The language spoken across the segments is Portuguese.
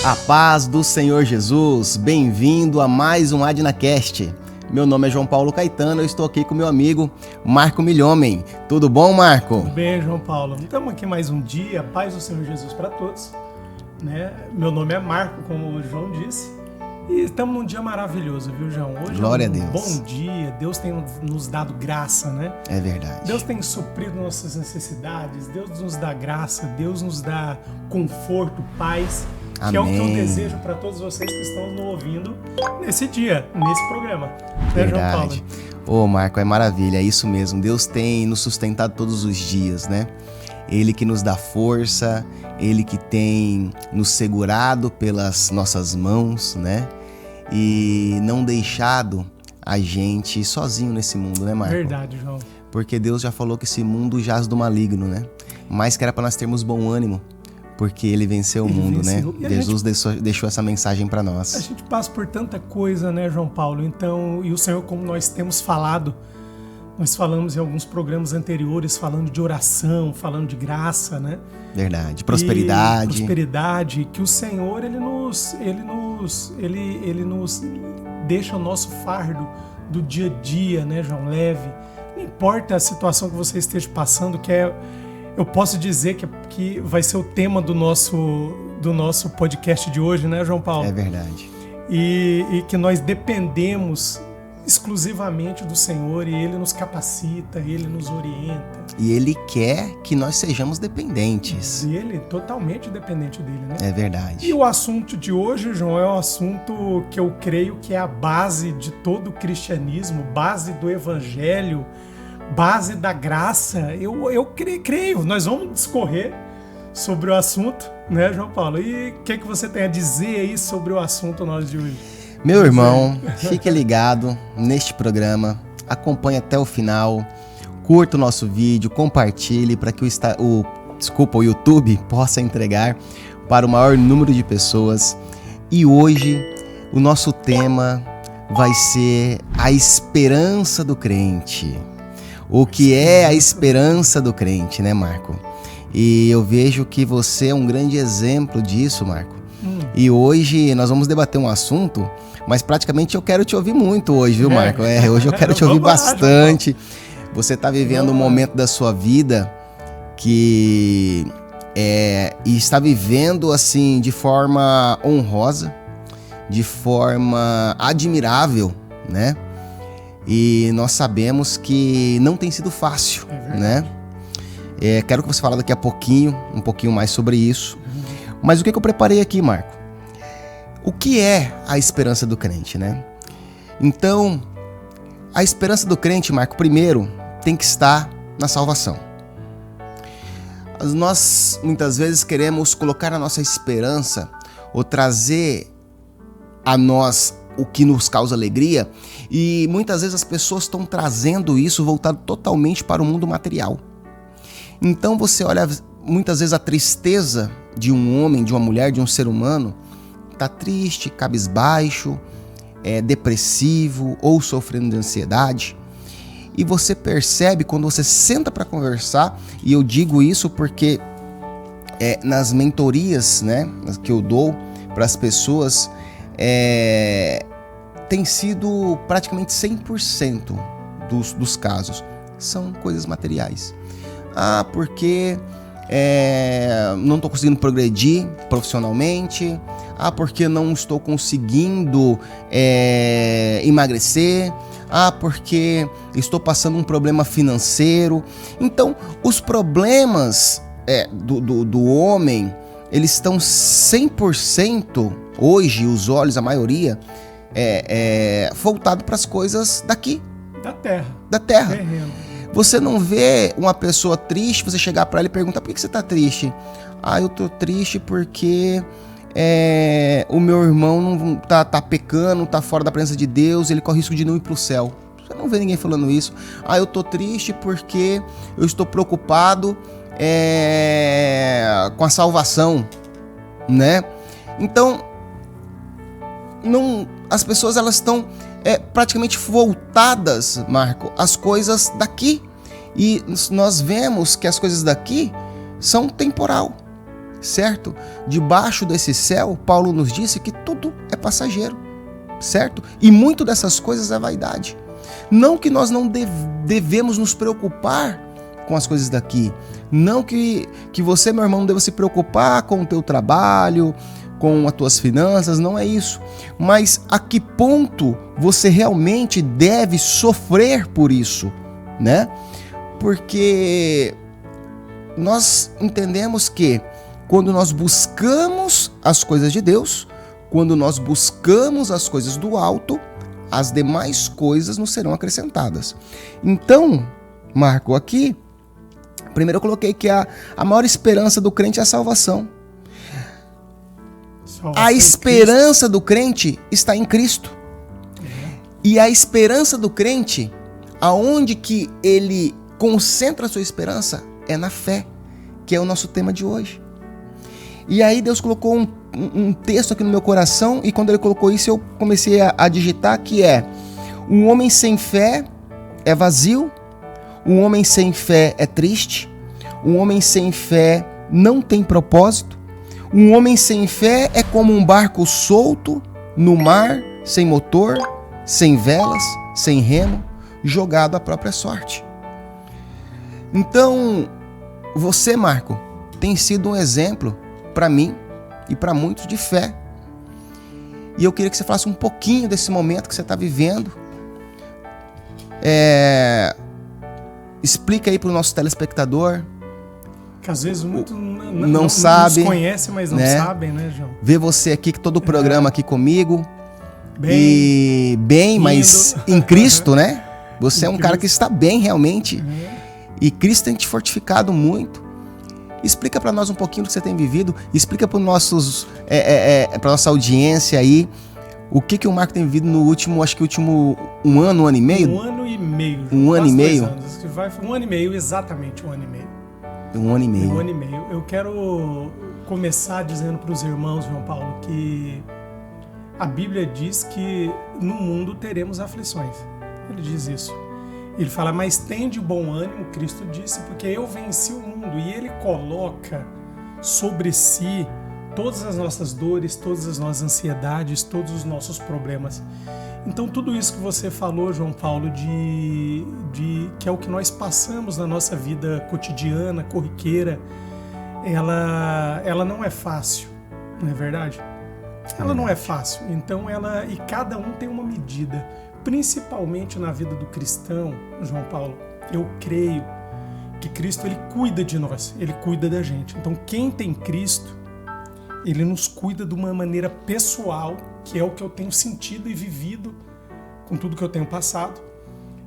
A paz do Senhor Jesus, bem-vindo a mais um AdnaCast. Meu nome é João Paulo Caetano, eu estou aqui com meu amigo Marco Milhomem. Tudo bom, Marco? Tudo bem, João Paulo. Estamos aqui mais um dia, paz do Senhor Jesus para todos. Meu nome é Marco, como o João disse, e estamos num dia maravilhoso, viu, João? Hoje Glória é a Deus. Bom dia, Deus tem nos dado graça, né? É verdade. Deus tem suprido nossas necessidades, Deus nos dá graça, Deus nos dá conforto, paz. Amém. Que é o que eu desejo para todos vocês que estão nos ouvindo nesse dia, nesse programa. Verdade. João Paulo? Ô, Marco, é maravilha, é isso mesmo. Deus tem nos sustentado todos os dias, né? Ele que nos dá força, Ele que tem nos segurado pelas nossas mãos, né? E não deixado a gente sozinho nesse mundo, né, Marco? Verdade, João. Porque Deus já falou que esse mundo jaz do maligno, né? Mas que era para nós termos bom ânimo. Porque ele venceu o mundo, venceu, né? Jesus deixou essa mensagem para nós. A gente passa por tanta coisa, né, João Paulo? Então, e o Senhor, como nós temos falado, nós falamos em alguns programas anteriores, falando de oração, falando de graça, né? Verdade. Prosperidade. Prosperidade, que o Senhor, ele nos deixa o nosso fardo do dia a dia, né, João? Leve. Não importa a situação que você esteja passando, eu posso dizer que vai ser o tema do nosso podcast de hoje, né, João Paulo? É verdade. E que nós dependemos exclusivamente do Senhor, e Ele nos capacita, Ele nos orienta. E Ele quer que nós sejamos dependentes. E Ele totalmente dependente dele, né? É verdade. E o assunto de hoje, João, é um assunto que eu creio que é a base de todo o cristianismo, base do evangelho, base da graça. Eu creio. Nós vamos discorrer sobre o assunto, né, João Paulo? E o que você tem a dizer aí sobre o assunto nosso de hoje? Meu irmão, fique ligado neste programa, acompanhe até o final, curta o nosso vídeo, compartilhe para que o YouTube possa entregar para o maior número de pessoas. E hoje o nosso tema vai ser a esperança do crente. O que é a esperança do crente, né, Marco? E eu vejo que você é um grande exemplo disso, Marco. E hoje nós vamos debater um assunto, mas praticamente eu quero te ouvir muito hoje, viu, Marco? Hoje eu quero te ouvir bastante. Você está vivendo um momento da sua vida que e está vivendo assim de forma honrosa, de forma admirável, né? E nós sabemos que não tem sido fácil, né? Quero que você fale daqui a pouquinho, um pouquinho mais sobre isso. Mas o que eu preparei aqui, Marco? O que é a esperança do crente, né? Então, a esperança do crente, Marco, primeiro tem que estar na salvação. Nós, muitas vezes, queremos colocar a nossa esperança ou trazer a nós o que nos causa alegria, e muitas vezes as pessoas estão trazendo isso voltado totalmente para o mundo material. Então você olha muitas vezes a tristeza de um homem, de uma mulher, de um ser humano, está triste, cabisbaixo, depressivo ou sofrendo de ansiedade. E você percebe quando você senta para conversar, e eu digo isso porque nas mentorias, né, que eu dou para as pessoas, tem sido praticamente 100% dos casos são coisas materiais. Porque não estou conseguindo progredir profissionalmente, porque não estou conseguindo emagrecer, porque estou passando um problema financeiro. Então, os problemas do homem, eles estão 100%, hoje, os olhos, a maioria, voltado para as coisas daqui. Da terra. Terreno. Você não vê uma pessoa triste, você chegar para ela e perguntar: por que você tá triste? Eu tô triste porque o meu irmão não tá pecando, tá fora da presença de Deus, ele corre risco de não ir pro céu. Você não vê ninguém falando isso. Eu tô triste porque eu estou preocupado com a salvação, né? Então, as pessoas, elas estão praticamente voltadas, Marco, às coisas daqui. E nós vemos que as coisas daqui são temporal. certo? Debaixo desse céu, Paulo nos disse que tudo é passageiro, certo? E muito dessas coisas é vaidade. Não que nós não devemos nos preocupar com as coisas daqui. Não que você, meu irmão, não deva se preocupar com o teu trabalho, com as tuas finanças, não é isso. Mas a que ponto você realmente deve sofrer por isso, né? Porque nós entendemos que quando nós buscamos as coisas de Deus, quando nós buscamos as coisas do alto, as demais coisas nos serão acrescentadas. Então, Marco, aqui, primeiro eu coloquei que a maior esperança do crente é a salvação. A esperança do crente está em Cristo. E a esperança do crente, aonde que ele concentra a sua esperança, é na fé, que é o nosso tema de hoje. E aí Deus colocou um texto aqui no meu coração, e quando ele colocou isso eu comecei a digitar, que é: um homem sem fé é vazio, um homem sem fé é triste, um homem sem fé não tem propósito, um homem sem fé é como um barco solto no mar, sem motor, sem velas, sem remo, jogado à própria sorte. Então, você, Marco, tem sido um exemplo para mim e para muitos de fé. E eu queria que você falasse um pouquinho desse momento que você está vivendo. Explica aí para o nosso telespectador. Que às vezes muito não sabe, nos conhece, mas não sabem, né, João? Ver você aqui, que todo o programa aqui comigo. Bem, mas em Cristo, né? Você é um cara que está bem realmente. E Cristo tem te fortificado muito. Explica para nós um pouquinho do que você tem vivido. Explica para para nossa audiência aí o que o Marco tem vivido no último, acho que um ano e meio. Um ano e meio. Um ano e meio. Um ano e meio, exatamente um ano e meio. Um ano e meio. Um ano e meio. Eu quero começar dizendo para os irmãos, João Paulo, que a Bíblia diz que no mundo teremos aflições. Ele diz isso. Ele fala, mas tem de bom ânimo, Cristo disse, porque eu venci o mundo. E ele coloca sobre si todas as nossas dores, todas as nossas ansiedades, todos os nossos problemas. Então tudo isso que você falou, João Paulo, que é o que nós passamos na nossa vida cotidiana, corriqueira, ela não é fácil, não é verdade? Ela não é fácil. Então e cada um tem uma medida. Principalmente na vida do cristão, João Paulo, eu creio que Cristo ele cuida de nós, ele cuida da gente. Então quem tem Cristo, ele nos cuida de uma maneira pessoal, que é o que eu tenho sentido e vivido com tudo que eu tenho passado,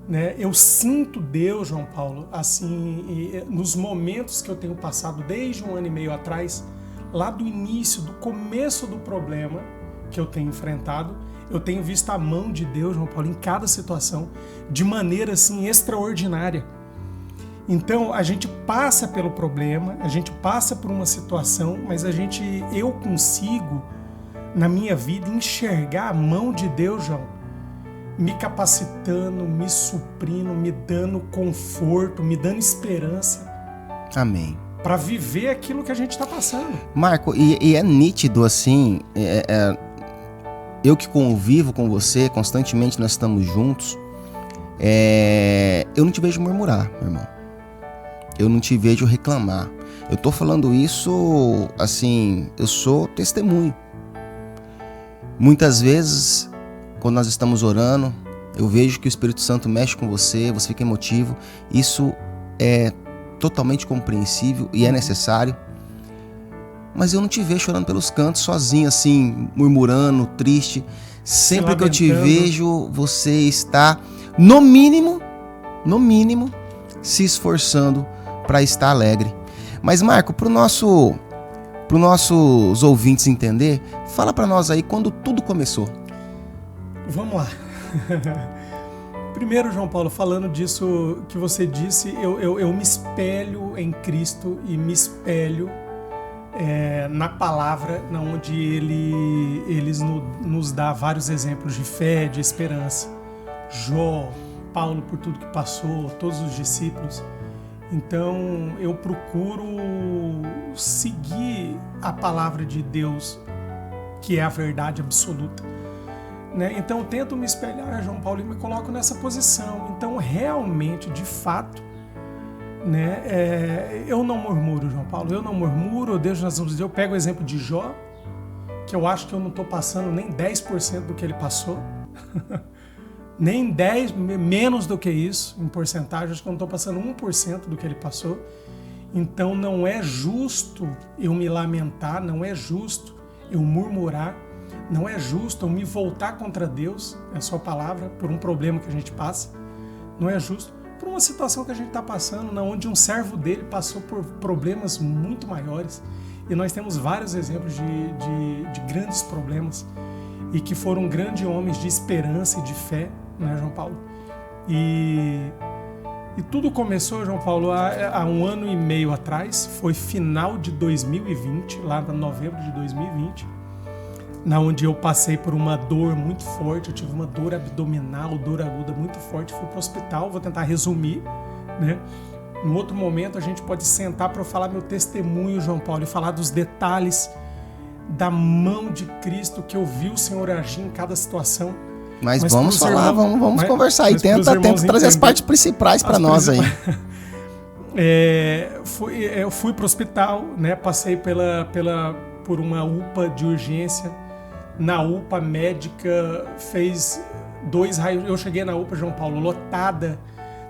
né? Eu sinto Deus, João Paulo, assim, nos momentos que eu tenho passado desde um ano e meio atrás, lá do início, do começo do problema que eu tenho enfrentado, eu tenho visto a mão de Deus, João Paulo, em cada situação, de maneira assim extraordinária. Então a gente passa pelo problema, a gente passa por uma situação, mas eu consigo, na minha vida, enxergar a mão de Deus, João, me capacitando, me suprindo, me dando conforto, me dando esperança. Amém. Para viver aquilo que a gente está passando. Marco, e é nítido assim, eu que convivo com você, constantemente nós estamos juntos, eu não te vejo murmurar, meu irmão. Eu não te vejo reclamar. Eu tô falando isso, assim, eu sou testemunho. Muitas vezes, quando nós estamos orando, eu vejo que o Espírito Santo mexe com você, você fica emotivo. Isso é totalmente compreensível e é necessário. Mas eu não te vejo chorando pelos cantos, sozinho, assim, murmurando, triste. Sempre que eu te vejo, você está, no mínimo, se esforçando para estar alegre. Mas, Marco, para os nossos ouvintes entender, fala para nós aí quando tudo começou. Vamos lá. Primeiro, João Paulo, falando disso que você disse, eu me espelho em Cristo e me espelho na palavra, onde ele nos dá vários exemplos de fé, de esperança. Jó, Paulo por tudo que passou, todos os discípulos. Então eu procuro seguir a palavra de Deus, que é a verdade absoluta, né? Então eu tento me espelhar, João Paulo, e me coloco nessa posição. Então realmente, de fato, né, eu não murmuro, João Paulo, eu não murmuro. Eu deixo nas mãos de Deus. Eu pego o exemplo de Jó, que eu acho que eu não estou passando nem 10% do que ele passou. Nem 10, menos do que isso, em porcentagem, acho que eu não estou passando 1% do que ele passou. Então não é justo eu me lamentar, não é justo eu murmurar, não é justo eu me voltar contra Deus, é a sua palavra, por um problema que a gente passa. Não é justo por uma situação que a gente está passando, onde um servo dele passou por problemas muito maiores. E nós temos vários exemplos de grandes problemas e que foram grandes homens de esperança e de fé, né, João Paulo? E tudo começou, João Paulo, há 1 ano e meio atrás, foi final de 2020, lá em novembro de 2020, onde eu passei por uma dor muito forte, eu tive uma dor abdominal, dor aguda muito forte, fui para o hospital, vou tentar resumir, né? Em outro momento a gente pode sentar para eu falar meu testemunho, João Paulo, e falar dos detalhes da mão de Cristo que eu vi o Senhor agir em cada situação. Mas vamos falar, vamos conversar aí. Tenta trazer as partes principais para nós aí. Eu fui para o hospital, né? Passei por uma UPA de urgência. Na UPA, a médica fez 2 raios. Eu cheguei na UPA, João Paulo, lotada.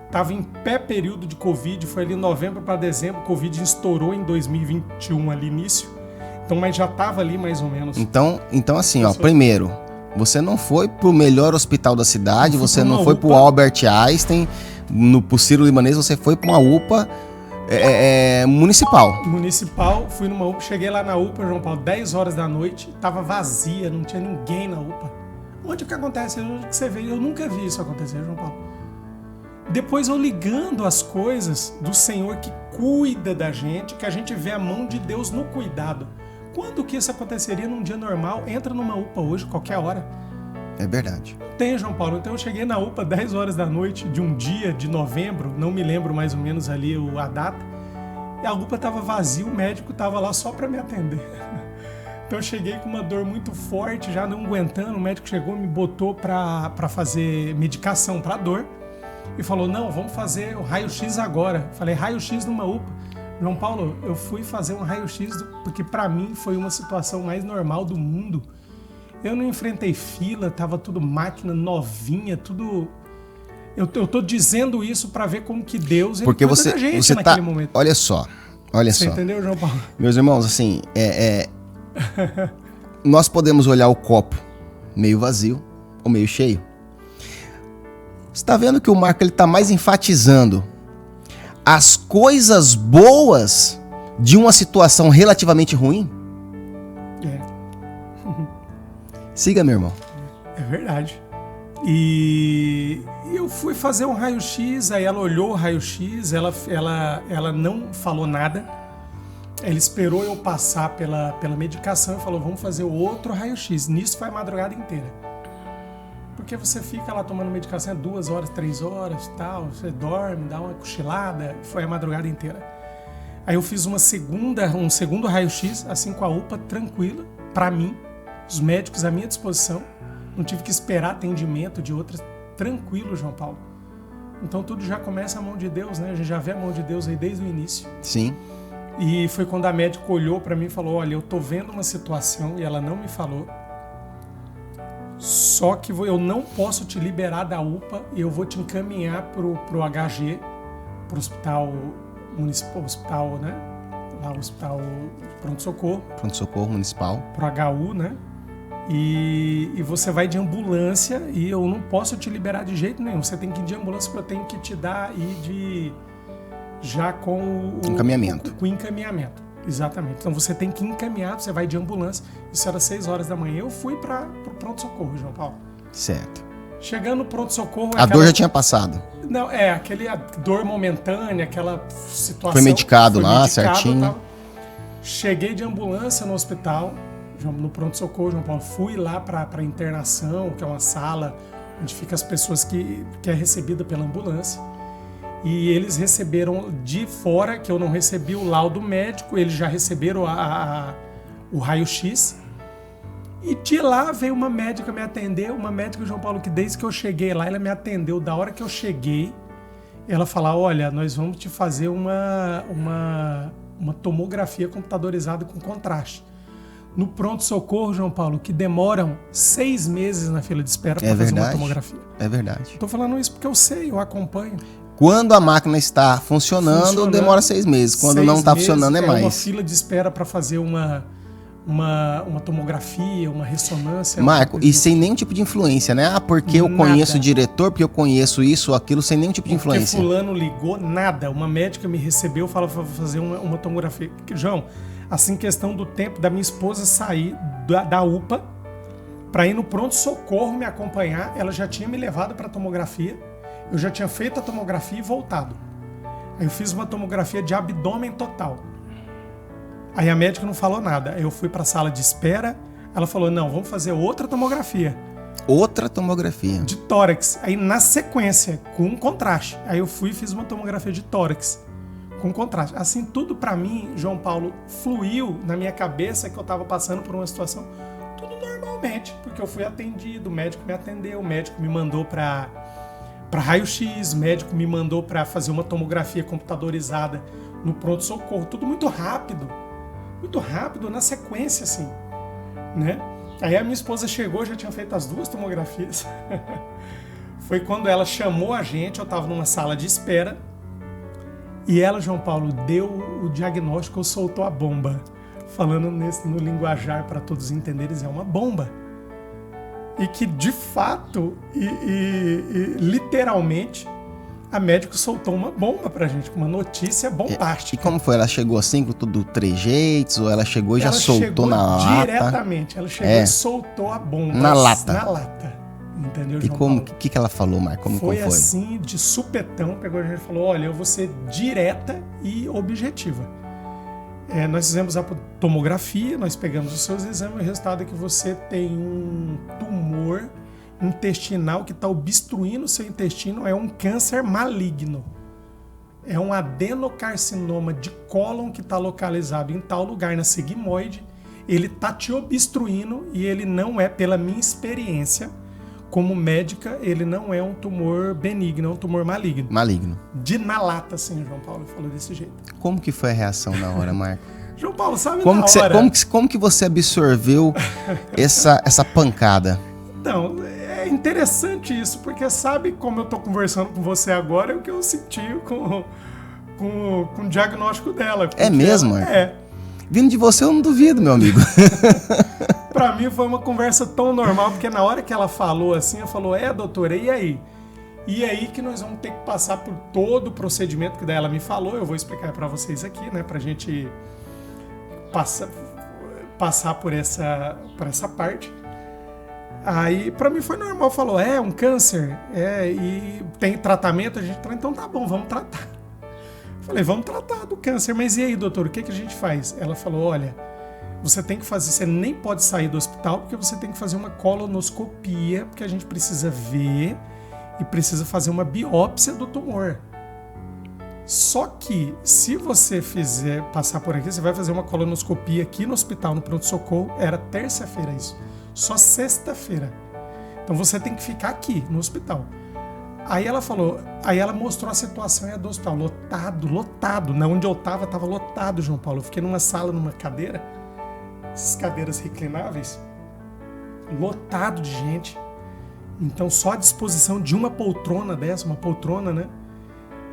Estava em pé período de Covid, foi ali novembro para dezembro. Covid estourou em 2021, ali início. Então, mas já estava ali mais ou menos. Então assim, primeiro, você não foi pro melhor hospital da cidade, você não foi pro Albert Einstein, pro Sírio-Libanês, você foi pra uma UPA municipal. Municipal, fui numa UPA, cheguei lá na UPA, João Paulo, 10 horas da noite, tava vazia, não tinha ninguém na UPA. Onde que acontece? Onde que você vê? Eu nunca vi isso acontecer, João Paulo. Depois eu ligando as coisas do Senhor que cuida da gente, que a gente vê a mão de Deus no cuidado. Quando que isso aconteceria num dia normal? Entra numa UPA hoje, qualquer hora. É verdade. Tem, João Paulo. Então eu cheguei na UPA 10 horas da noite de um dia de novembro, não me lembro mais ou menos ali a data, e a UPA estava vazia, o médico estava lá só para me atender. Então eu cheguei com uma dor muito forte, já não aguentando, o médico chegou e me botou para fazer medicação para dor e falou, não, vamos fazer o raio-x agora. Falei, raio-x numa UPA. João Paulo, eu fui fazer um raio-x porque para mim foi uma situação mais normal do mundo. Eu não enfrentei fila, tava tudo máquina novinha, tudo... Eu tô dizendo isso para ver como que Deus porque cuida da gente naquele momento. Olha só. Você entendeu, João Paulo? Meus irmãos, assim, nós podemos olhar o copo meio vazio ou meio cheio. Você tá vendo que o Marco ele tá mais enfatizando as coisas boas de uma situação relativamente ruim? Siga, meu irmão. É verdade. E eu fui fazer um raio-x, aí ela olhou o raio-x, ela não falou nada. Ela esperou eu passar pela medicação e falou, vamos fazer outro raio-x. Nisso foi a madrugada inteira. Porque você fica lá tomando medicação 2 horas, 3 horas, tal, você dorme, dá uma cochilada, foi a madrugada inteira. Aí eu fiz um segundo raio-x, assim com a UPA, tranquila, pra mim, os médicos à minha disposição, não tive que esperar atendimento de outras, tranquilo, João Paulo. Então tudo já começa a mão de Deus, né? A gente já vê a mão de Deus aí desde o início. Sim. E foi quando a médica olhou pra mim e falou, olha, eu tô vendo uma situação, e ela não me falou, só que eu não posso te liberar da UPA e eu vou te encaminhar pro HG, pro hospital municipal, né? Lá o hospital pronto-socorro. Pronto-socorro municipal. Pro HU, né? E você vai de ambulância e eu não posso te liberar de jeito nenhum. Você tem que ir de ambulância porque eu tenho que te dar já com o encaminhamento. Com encaminhamento. Exatamente. Então você tem que encaminhar, você vai de ambulância. Isso era 6 horas da manhã. Eu fui para o pronto-socorro, João Paulo. Certo. Chegando no pronto-socorro... A dor já tinha passado? Não, aquele dor momentânea, aquela situação... Foi medicado lá, certinho. Cheguei de ambulância no hospital, no pronto-socorro, João Paulo. Fui lá para internação, que é uma sala onde ficam as pessoas que é recebida pela ambulância. e eles receberam de fora, que eu não recebi o laudo médico, eles já receberam o raio-x. E de lá veio uma médica me atender, uma médica, João Paulo, que desde que eu cheguei lá, ela me atendeu. Da hora que eu cheguei, ela falou, olha, nós vamos te fazer uma tomografia computadorizada com contraste. No pronto-socorro, João Paulo, que demoram 6 meses na fila de espera para fazer uma tomografia. É verdade. Estou falando isso porque eu sei, eu acompanho. Quando a máquina está funcionando demora 6 meses. Quando não está funcionando, é mais. É uma fila de espera para fazer uma tomografia, uma ressonância. Marco, e sem nenhum tipo de influência, né? Ah, porque eu conheço o diretor, porque eu conheço isso ou aquilo, sem nenhum tipo de influência. Porque fulano ligou, nada. Uma médica me recebeu, falou para fazer uma tomografia. João, assim, questão do tempo da minha esposa sair da UPA para ir no pronto-socorro me acompanhar, ela já tinha me levado para a tomografia, eu já tinha feito a tomografia e voltado. Aí eu fiz uma tomografia de abdômen total. Aí a médica não falou nada. Aí eu fui para a sala de espera, ela falou, não, vamos fazer outra tomografia. Outra tomografia? De tórax. Aí na sequência, com contraste. Aí eu fui e fiz uma tomografia de tórax, com contraste. Assim, tudo para mim, João Paulo, fluiu na minha cabeça que eu estava passando por uma situação tudo normalmente, porque eu fui atendido, o médico me atendeu, o médico me mandou para raio-x, o médico me mandou para fazer uma tomografia computadorizada no pronto-socorro, tudo muito rápido na sequência, assim, né? Aí a minha esposa chegou, já tinha feito as 2 tomografias. Foi quando ela chamou a gente, eu estava numa sala de espera, e ela, João Paulo, deu o diagnóstico, soltou a bomba. Falando no linguajar para todos entenderem, é uma bomba. E que, de fato, literalmente, a médica soltou uma bomba pra gente, uma notícia bombástica. E como foi? Ela chegou assim com tudo trejeitos, ou ela chegou e já soltou na lata? Diretamente, ela chegou e soltou a bomba. Na lata. Na lata. Entendeu, João Paulo? E o que ela falou, Marco? Como foi? Foi assim, de supetão, pegou a gente e falou, olha, eu vou ser direta e objetiva. Nós fizemos a tomografia, nós pegamos os seus exames, o resultado é que você tem um tumor intestinal que está obstruindo o seu intestino, é um câncer maligno. É um adenocarcinoma de cólon que está localizado em tal lugar, na sigmoide. Ele está te obstruindo e ele não é, pela minha experiência como médica, ele não é um tumor benigno, é um tumor maligno. Maligno. Na lata, sim, João Paulo falou desse jeito. Como que foi a reação na hora, Marco? João Paulo, sabe como na que hora... Como que você absorveu essa pancada? Então, é interessante isso, porque sabe como eu tô conversando com você agora, é o que eu senti com o diagnóstico dela. É mesmo, Marco? É. Vindo de você, eu não duvido, meu amigo. Pra mim foi uma conversa tão normal, porque na hora que ela falou assim, ela falou, doutora, e aí? E aí que nós vamos ter que passar por todo o procedimento que daí ela me falou, eu vou explicar pra vocês aqui, né, pra gente passar por essa parte. Aí pra mim foi normal, falou, um câncer, e tem tratamento, a gente falou, então tá bom, vamos tratar. Falei, vamos tratar do câncer, mas e aí, doutor, o que a gente faz? Ela falou, olha, você tem que fazer, você nem pode sair do hospital porque você tem que fazer uma colonoscopia, porque a gente precisa ver e precisa fazer uma biópsia do tumor. Só que, se você passar por aqui, você vai fazer uma colonoscopia aqui no hospital, no pronto-socorro, era terça-feira isso, só sexta-feira. Então você tem que ficar aqui no hospital. Aí ela mostrou a situação do hospital, lotado. Na onde eu tava lotado, João Paulo. Eu fiquei numa sala, numa cadeira, essas cadeiras reclináveis, lotado de gente. Então só a disposição de uma poltrona dessa, uma poltrona, né?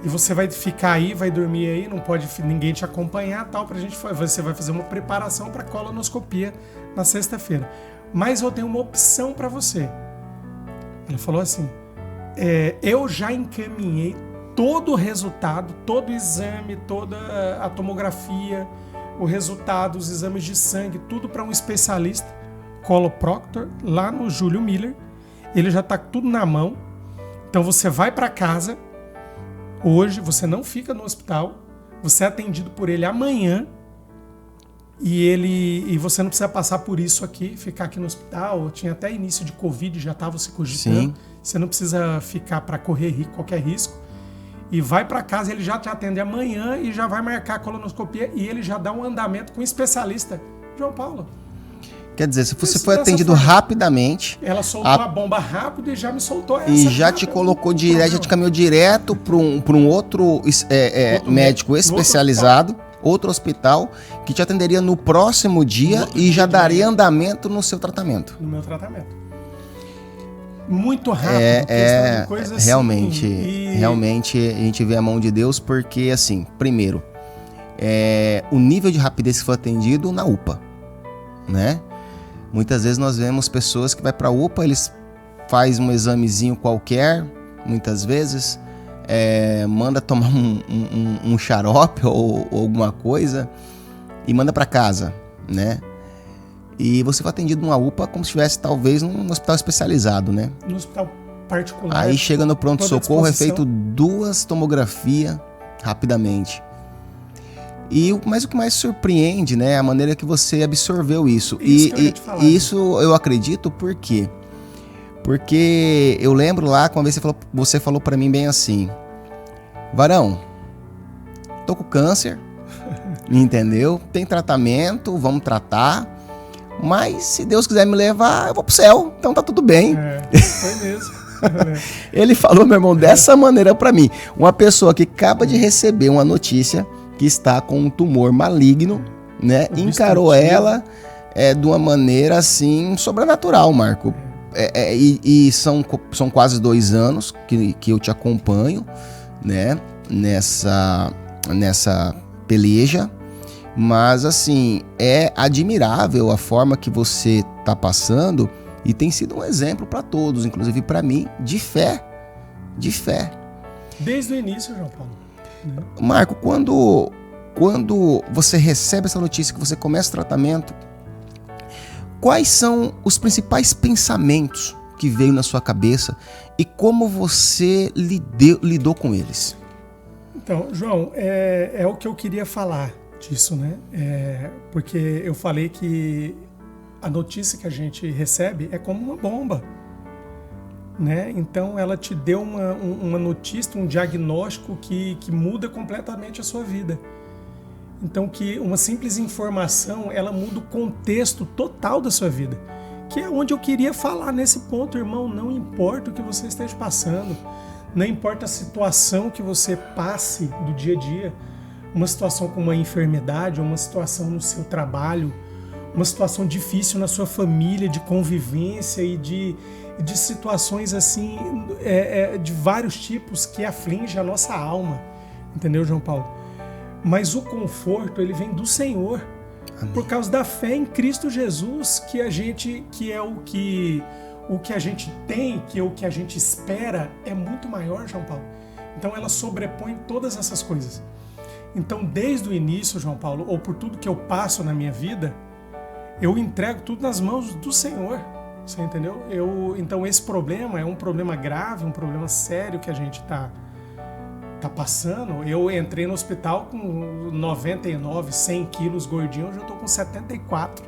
E você vai ficar aí, vai dormir aí, não pode ninguém te acompanhar, tal, você vai fazer uma preparação para colonoscopia na sexta-feira. Mas eu tenho uma opção para você. Ela falou assim, eu já encaminhei todo o resultado, todo o exame, toda a tomografia, o resultado, os exames de sangue, tudo para um especialista, coloproctor, lá no Júlio Miller. Ele já está tudo na mão. Então você vai para casa hoje, você não fica no hospital, você é atendido por ele amanhã e você não precisa passar por isso aqui, ficar aqui no hospital. Tinha até início de Covid, já estava se cogitando. Sim. Você não precisa ficar para correr qualquer risco. e vai para casa, ele já te atende amanhã e já vai marcar a colonoscopia e ele já dá um andamento com um especialista. João Paulo. Quer dizer, se você foi atendido rapidamente... Ela soltou a bomba rápido e já me soltou essa. E já te colocou direto, já te caminhou direto para um outro médico especializado, outro hospital, que te atenderia no próximo dia e já daria andamento no seu tratamento. No meu tratamento. Muito rápido. Questão de coisa realmente, assim, realmente a gente vê a mão de Deus porque, assim, primeiro, o nível de rapidez que foi atendido na UPA, né? Muitas vezes nós vemos pessoas que vai para a UPA, eles fazem um examezinho qualquer, muitas vezes, manda tomar um xarope ou alguma coisa e manda para casa, né? E você foi atendido numa UPA como se estivesse talvez num hospital especializado, né? No hospital particular. Aí chega no pronto-socorro, é feito 2 tomografias rapidamente. Mas o que mais surpreende, né, é a maneira que você absorveu isso. E isso eu acredito por quê? Porque eu lembro lá, uma vez você falou pra mim bem assim: Varão, tô com câncer, entendeu? Tem tratamento, vamos tratar, mas se Deus quiser me levar, eu vou pro céu, então tá tudo bem. Foi mesmo. Ele falou, meu irmão, dessa maneira pra mim. Uma pessoa que acaba de receber uma notícia que está com um tumor maligno, né? Encarou ela de uma maneira assim sobrenatural, Marco. E são quase 2 anos que eu te acompanho, né? Nessa peleja, mas assim é admirável a forma que você está passando e tem sido um exemplo para todos, inclusive para mim, de fé. Desde o início, João Paulo. Marco, quando você recebe essa notícia que você começa o tratamento, quais são os principais pensamentos que veio na sua cabeça e como você lidou com eles? Então, João, é o que eu queria falar disso, né? Porque eu falei que a notícia que a gente recebe é como uma bomba, né? Então ela te deu uma notícia, um diagnóstico que muda completamente a sua vida. Então que uma simples informação, ela muda o contexto total da sua vida. Que é onde eu queria falar nesse ponto, irmão. Não importa o que você esteja passando, não importa a situação que você passe do dia a dia, uma situação com uma enfermidade, uma situação no seu trabalho, uma situação difícil na sua família, de convivência e de situações assim, de vários tipos que afligem a nossa alma, entendeu, João Paulo? Mas o conforto, ele vem do Senhor. Amém. Por causa da fé em Cristo Jesus, que é o que a gente tem, que é o que a gente espera, é muito maior, João Paulo. Então ela sobrepõe todas essas coisas. Então desde o início, João Paulo, ou por tudo que eu passo na minha vida, eu entrego tudo nas mãos do Senhor. Você entendeu? Então esse problema é um problema grave, um problema sério que a gente tá passando. Eu entrei no hospital com 99, 100 quilos gordinho, hoje eu tô com 74,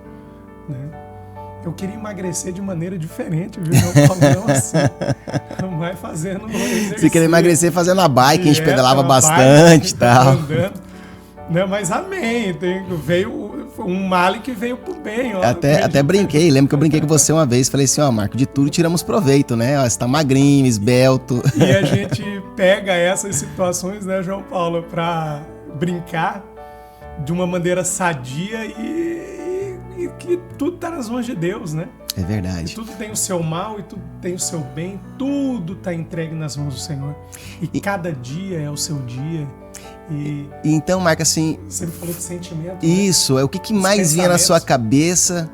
né? Eu queria emagrecer de maneira diferente, viu? Não assim, vai fazendo exercício. Você queria emagrecer fazendo a bike, a gente pedalava bastante e tal. Andando, né? Mas amém, veio um male que veio pro bem. Ó, até brinquei, lembro que eu brinquei com você uma vez, falei assim, Marco, de tudo tiramos proveito, né? Você tá magrinho, esbelto. E a gente pega essas situações, né, João Paulo, pra brincar de uma maneira sadia e que tudo tá nas mãos de Deus, né? É verdade. E tudo tem o seu mal e tudo tem o seu bem, tudo tá entregue nas mãos do Senhor. E cada dia é o seu dia. Então, Marco, assim... Você me falou de sentimento. Isso, né? O que mais vinha na sua cabeça,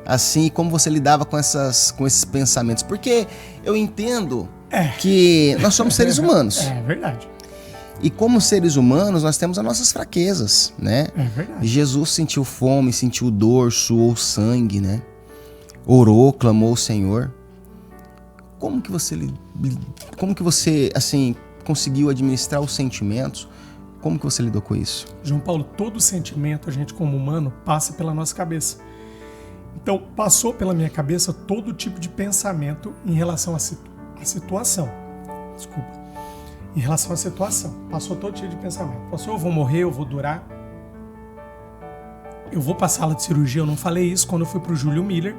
assim, como você lidava com esses pensamentos? Porque eu entendo que nós somos seres humanos. É verdade. E como seres humanos, nós temos as nossas fraquezas, né? É verdade. Jesus sentiu fome, sentiu dor, suou sangue, né? Orou, clamou ao Senhor. Como que você, assim, conseguiu administrar os sentimentos? Como que você lidou com isso? João Paulo, todo sentimento, a gente como humano, passa pela nossa cabeça. Então, passou pela minha cabeça todo tipo de pensamento em relação à situação. Desculpa. em relação à situação. Passou todo dia de pensamento. Passou, eu vou morrer, eu vou durar. Eu vou para a sala de cirurgia. Eu não falei isso quando eu fui para o Júlio Miller.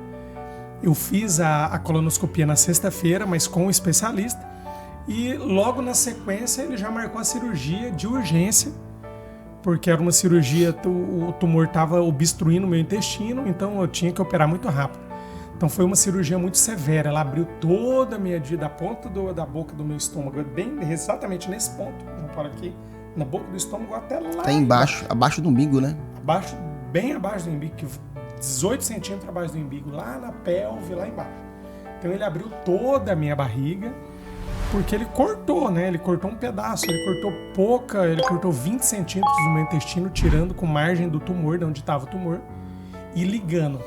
Eu fiz a colonoscopia na sexta-feira, mas com um especialista. E logo na sequência ele já marcou a cirurgia de urgência, porque era uma cirurgia, o tumor estava obstruindo o meu intestino, então eu tinha que operar muito rápido. Então foi uma cirurgia muito severa. Ela abriu toda a minha da ponta da boca do meu estômago, bem exatamente nesse ponto, João Paulo, aqui, na boca do estômago até lá. Tá embaixo, abaixo do umbigo, né? Bem abaixo do umbigo, 18 centímetros abaixo do umbigo, lá na pelve, lá embaixo. Então ele abriu toda a minha barriga, porque ele cortou, né? Ele cortou um pedaço, ele cortou 20 centímetros do meu intestino, tirando com margem do tumor, de onde estava o tumor, e ligando,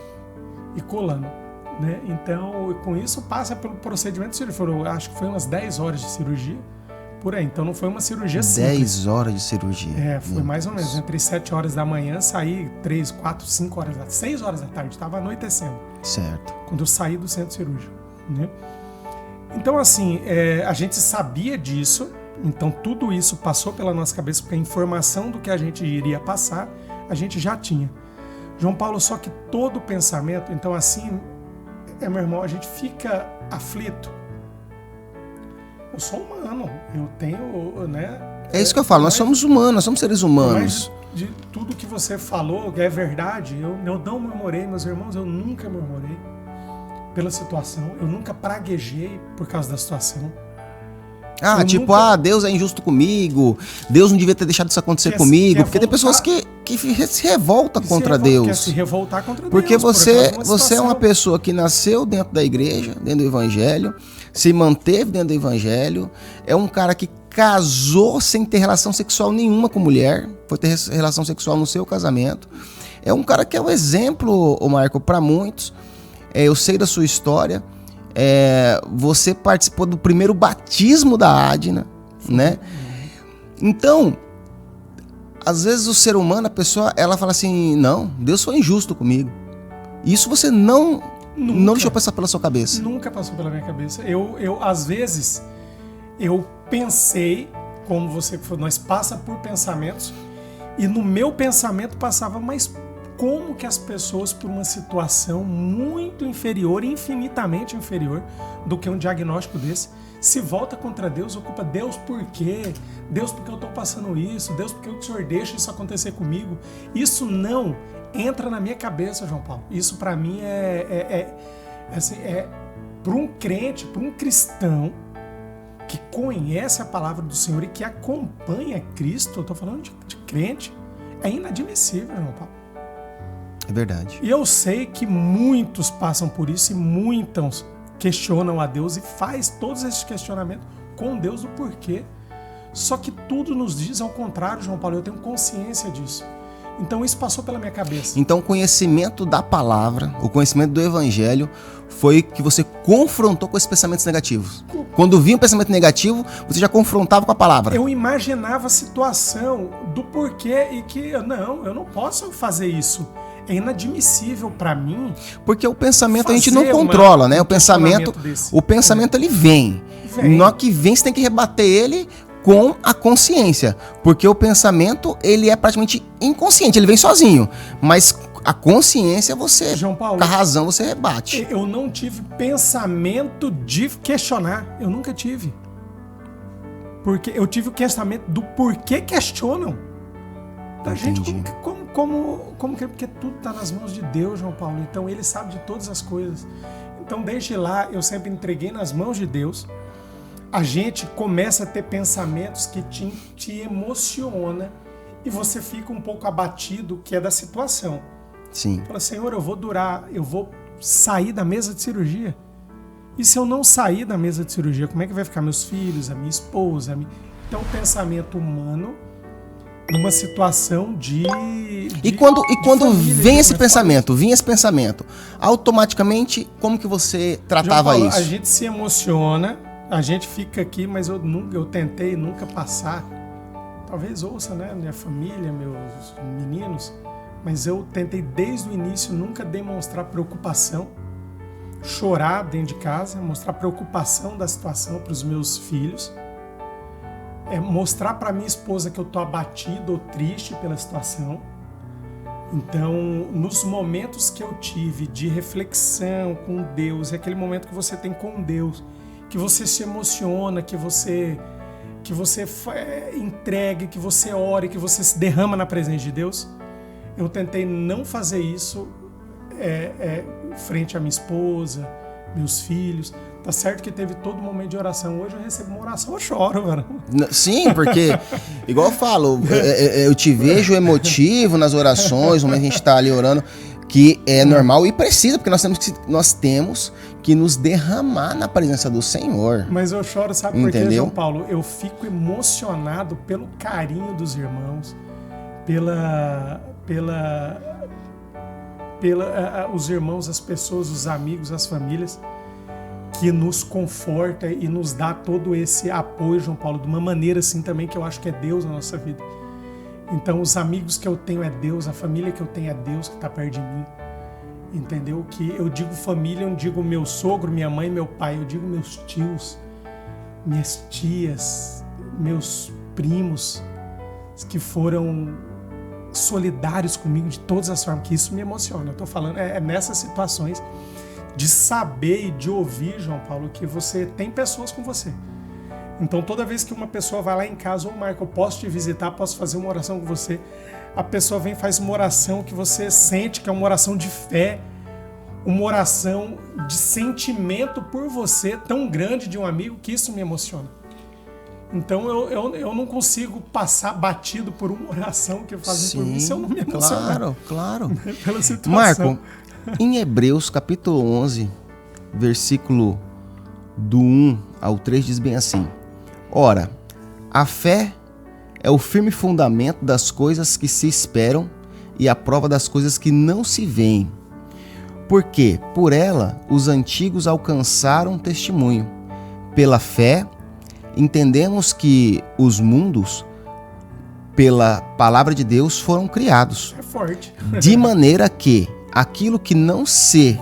e colando, né? Então, com isso passa pelo procedimento de cirurgia. Acho que foi umas 10 horas de cirurgia, por aí. Então não foi uma cirurgia simples. 10 horas de cirurgia. Foi mais ou menos. Entre 7 horas da manhã, saí 3, 4, 5 horas, 6 horas da tarde, estava anoitecendo. Certo. Quando eu saí do centro cirúrgico, né? Então, assim, a gente sabia disso, então tudo isso passou pela nossa cabeça, porque a informação do que a gente iria passar, a gente já tinha. João Paulo, só que todo pensamento, então assim, meu irmão, a gente fica aflito. Eu sou humano, eu tenho, né? É isso que eu falo, nós somos humanos, nós somos seres humanos. Mas de tudo que você falou é verdade, eu não murmurei, meus irmãos, eu nunca murmurei pela situação, eu nunca praguejei por causa da situação. Deus é injusto comigo, Deus não devia ter deixado isso acontecer comigo, porque tem pessoas que se revoltam contra Deus. Quer se revoltar contra porque Deus. Porque você é uma pessoa que nasceu dentro da igreja, dentro do evangelho, se manteve dentro do evangelho, é um cara que casou sem ter relação sexual nenhuma com mulher, foi ter relação sexual no seu casamento. É um cara que é um exemplo, Marco, para muitos. Eu sei da sua história. Você participou do primeiro batismo da Adna, né? Então, às vezes o ser humano, a pessoa, ela fala assim, não, Deus foi injusto comigo. Isso você não deixou passar pela sua cabeça. Nunca passou pela minha cabeça. Eu às vezes, eu pensei, como você falou, nós passa por pensamentos, e no meu pensamento passava, mas como que as pessoas, por uma situação muito inferior, infinitamente inferior do que um diagnóstico desse, se volta contra Deus, ocupa Deus por quê? Deus porque eu estou passando isso? Deus porque o Senhor deixa isso acontecer comigo? Isso não entra na minha cabeça, João Paulo. Isso para mim para um crente, para um cristão que conhece a palavra do Senhor e que acompanha Cristo, eu estou falando de crente, é inadmissível, João Paulo. É verdade. E eu sei que muitos passam por isso e muitos questionam a Deus e faz todos esses questionamentos com Deus do porquê. Só que tudo nos diz ao contrário, João Paulo, eu tenho consciência disso. Então isso passou pela minha cabeça. Então o conhecimento da palavra, o conhecimento do evangelho, foi que você confrontou com esses pensamentos negativos. Quando vinha um pensamento negativo, você já confrontava com a palavra. Eu imaginava a situação do porquê e que, eu não posso fazer isso. É inadmissível para mim. Porque o pensamento a gente não controla, né? O pensamento ele vem. Na hora que vem, você tem que rebater ele com a consciência. Porque o pensamento, ele é praticamente inconsciente, ele vem sozinho. Mas a consciência, você, João Paulo, com a razão, você rebate. Eu não tive pensamento de questionar. Eu nunca tive. Porque eu tive o pensamento do porquê questionam. Da gente, porque tudo está nas mãos de Deus, João Paulo. Então ele sabe de todas as coisas. Então desde lá eu sempre entreguei nas mãos de Deus. A gente começa a ter pensamentos que te emociona e você fica um pouco abatido, que é da situação. Sim. Fala, Senhor, eu vou sair da mesa de cirurgia. E se eu não sair da mesa de cirurgia, como é que vai ficar meus filhos, a minha esposa? Então, o pensamento humano numa situação de quando família, vem esse pensamento, automaticamente, como que você tratava Paulo, isso? A gente se emociona, a gente fica aqui, mas eu tentei nunca passar. Talvez ouça, né, minha família, meus meninos, mas eu tentei desde o início nunca demonstrar preocupação, chorar dentro de casa, mostrar preocupação da situação para os meus filhos. mostrar para minha esposa que eu tô abatido ou triste pela situação. Então, nos momentos que eu tive de reflexão com Deus, é aquele momento que você tem com Deus, que você se emociona, que você entregue, que você ore, que você se derrama na presença de Deus. Eu tentei não fazer isso frente à minha esposa, meus filhos. Tá certo que teve todo momento de oração. Hoje eu recebo uma oração, eu choro, velho. Sim, porque, igual eu falo, eu te vejo emotivo nas orações, no momento que a gente tá ali orando, que é normal e precisa, porque nós temos que nos derramar na presença do Senhor. Mas eu choro, sabe por quê, João Paulo? Eu fico emocionado pelo carinho dos irmãos, os irmãos, as pessoas, os amigos, as famílias, que nos conforta e nos dá todo esse apoio, João Paulo, de uma maneira assim também que eu acho que é Deus na nossa vida. Então, os amigos que eu tenho é Deus, a família que eu tenho é Deus que está perto de mim. Entendeu? Que eu digo família, eu não digo meu sogro, minha mãe, meu pai, eu digo meus tios, minhas tias, meus primos, que foram solidários comigo de todas as formas, que isso me emociona. Eu tô falando, nessas situações de saber e de ouvir, João Paulo, que você tem pessoas com você. Então, toda vez que uma pessoa vai lá em casa, Marco, eu posso te visitar, posso fazer uma oração com você, a pessoa vem e faz uma oração que você sente que é uma oração de fé, uma oração de sentimento por você tão grande de um amigo, que isso me emociona. Então, eu não consigo passar batido por uma oração que fazem por mim se eu não me emocionar. Claro. Pela situação. Marco, em Hebreus capítulo 11, versículo do 1 ao 3 diz bem assim: Ora, a fé é o firme fundamento das coisas que se esperam e a prova das coisas que não se veem. Porque, por ela, os antigos alcançaram testemunho. Pela fé, entendemos que os mundos, pela palavra de Deus, foram criados. É forte. De maneira que aquilo que não se...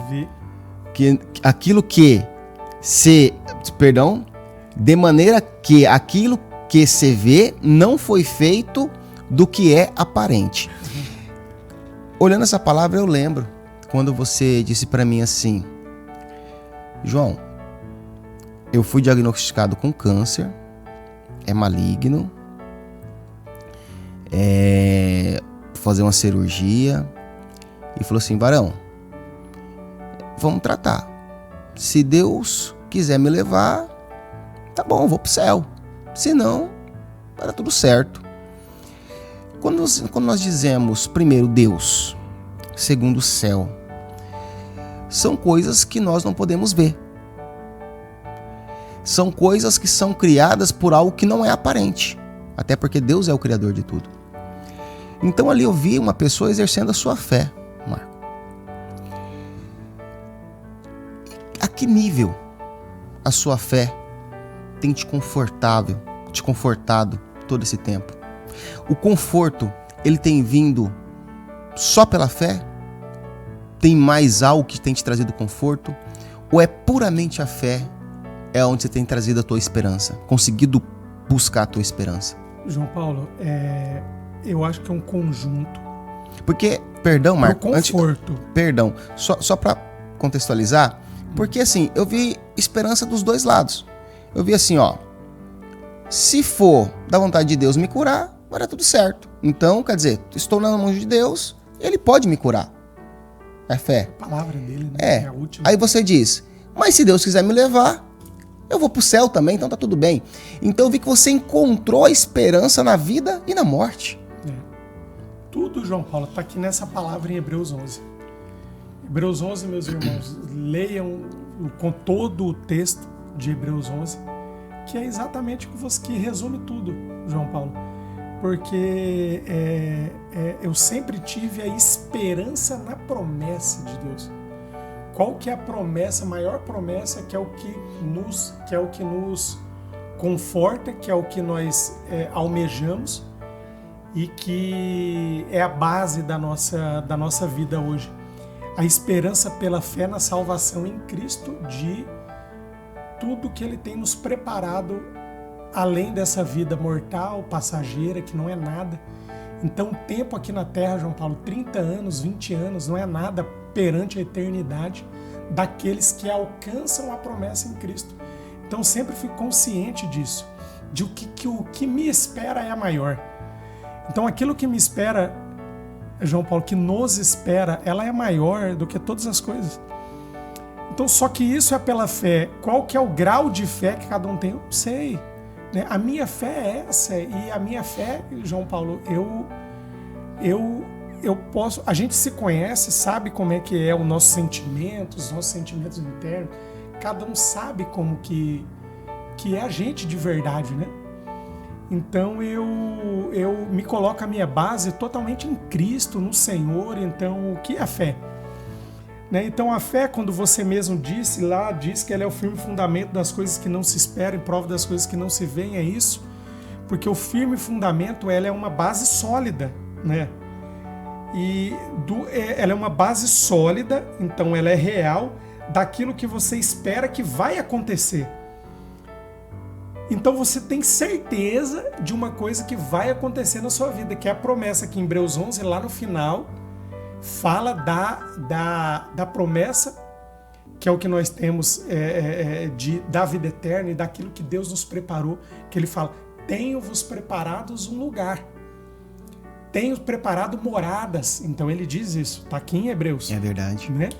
De maneira que aquilo que se vê não foi feito do que é aparente. Olhando essa palavra, eu lembro quando você disse para mim assim: João, eu fui diagnosticado com câncer, é maligno, fazer uma cirurgia, e falou assim: varão, vamos tratar. Se Deus quiser me levar, tá bom, vou pro céu. Se não, vai dar tudo certo. Quando nós dizemos primeiro Deus, segundo o céu, são coisas que nós não podemos ver. São coisas que são criadas por algo que não é aparente. Até porque Deus é o criador de tudo. Então ali eu vi uma pessoa exercendo a sua fé, Marco. A que nível a sua fé tem te confortado todo esse tempo? O conforto, ele tem vindo só pela fé? Tem mais algo que tem te trazido conforto? Ou é puramente a fé é onde você tem trazido a tua esperança? Conseguido buscar a tua esperança? João Paulo, eu acho que é um conjunto. Porque, perdão, Marco. Conforto. Perdão, só para contextualizar, porque assim, eu vi esperança dos dois lados. Eu vi assim, ó, se for da vontade de Deus me curar, vai dar tudo certo. Então, quer dizer, estou na mão de Deus, Ele pode me curar. É fé. A palavra dele, né? É a última. Aí você diz, mas se Deus quiser me levar, eu vou pro céu também, então tá tudo bem. Então eu vi que você encontrou a esperança na vida e na morte. Tudo, João Paulo, tá aqui nessa palavra em Hebreus 11. Hebreus 11, meus irmãos, leiam com todo o texto de Hebreus 11, que é exatamente o que resume tudo, João Paulo. Porque eu sempre tive a esperança na promessa de Deus. Qual que é a promessa, a maior promessa, que é o que nos conforta, que é o que nós almejamos e que é a base da nossa vida hoje. A esperança pela fé na salvação em Cristo de tudo que Ele tem nos preparado além dessa vida mortal, passageira, que não é nada. Então, o tempo aqui na Terra, João Paulo, 30 anos, 20 anos, não é nada perante a eternidade daqueles que alcançam a promessa em Cristo. Então, sempre fui consciente disso, de que o que me espera é maior. Então, aquilo que me espera, João Paulo, que nos espera, ela é maior do que todas as coisas. Então, só que isso é pela fé. Qual que é o grau de fé que cada um tem? Eu não sei. Né? A minha fé é essa. E a minha fé, João Paulo, eu posso... A gente se conhece, sabe como é que é os nossos sentimentos internos. Cada um sabe como que é a gente de verdade, né? Então, eu me coloco a minha base totalmente em Cristo, no Senhor. Então, o que é a fé? Né? Então, a fé, quando você mesmo diz que ela é o firme fundamento das coisas que não se esperam, prova das coisas que não se veem, é isso. Porque o firme fundamento, ela é uma base sólida, né? Ela é uma base sólida, então ela é real, daquilo que você espera que vai acontecer. Então você tem certeza de uma coisa que vai acontecer na sua vida, que é a promessa que em Hebreus 11, lá no final, fala da promessa, que é o que nós temos da vida eterna e daquilo que Deus nos preparou, que ele fala, tenho-vos preparados um lugar, tenho preparado moradas. Então ele diz isso, está aqui em Hebreus. É verdade. Né?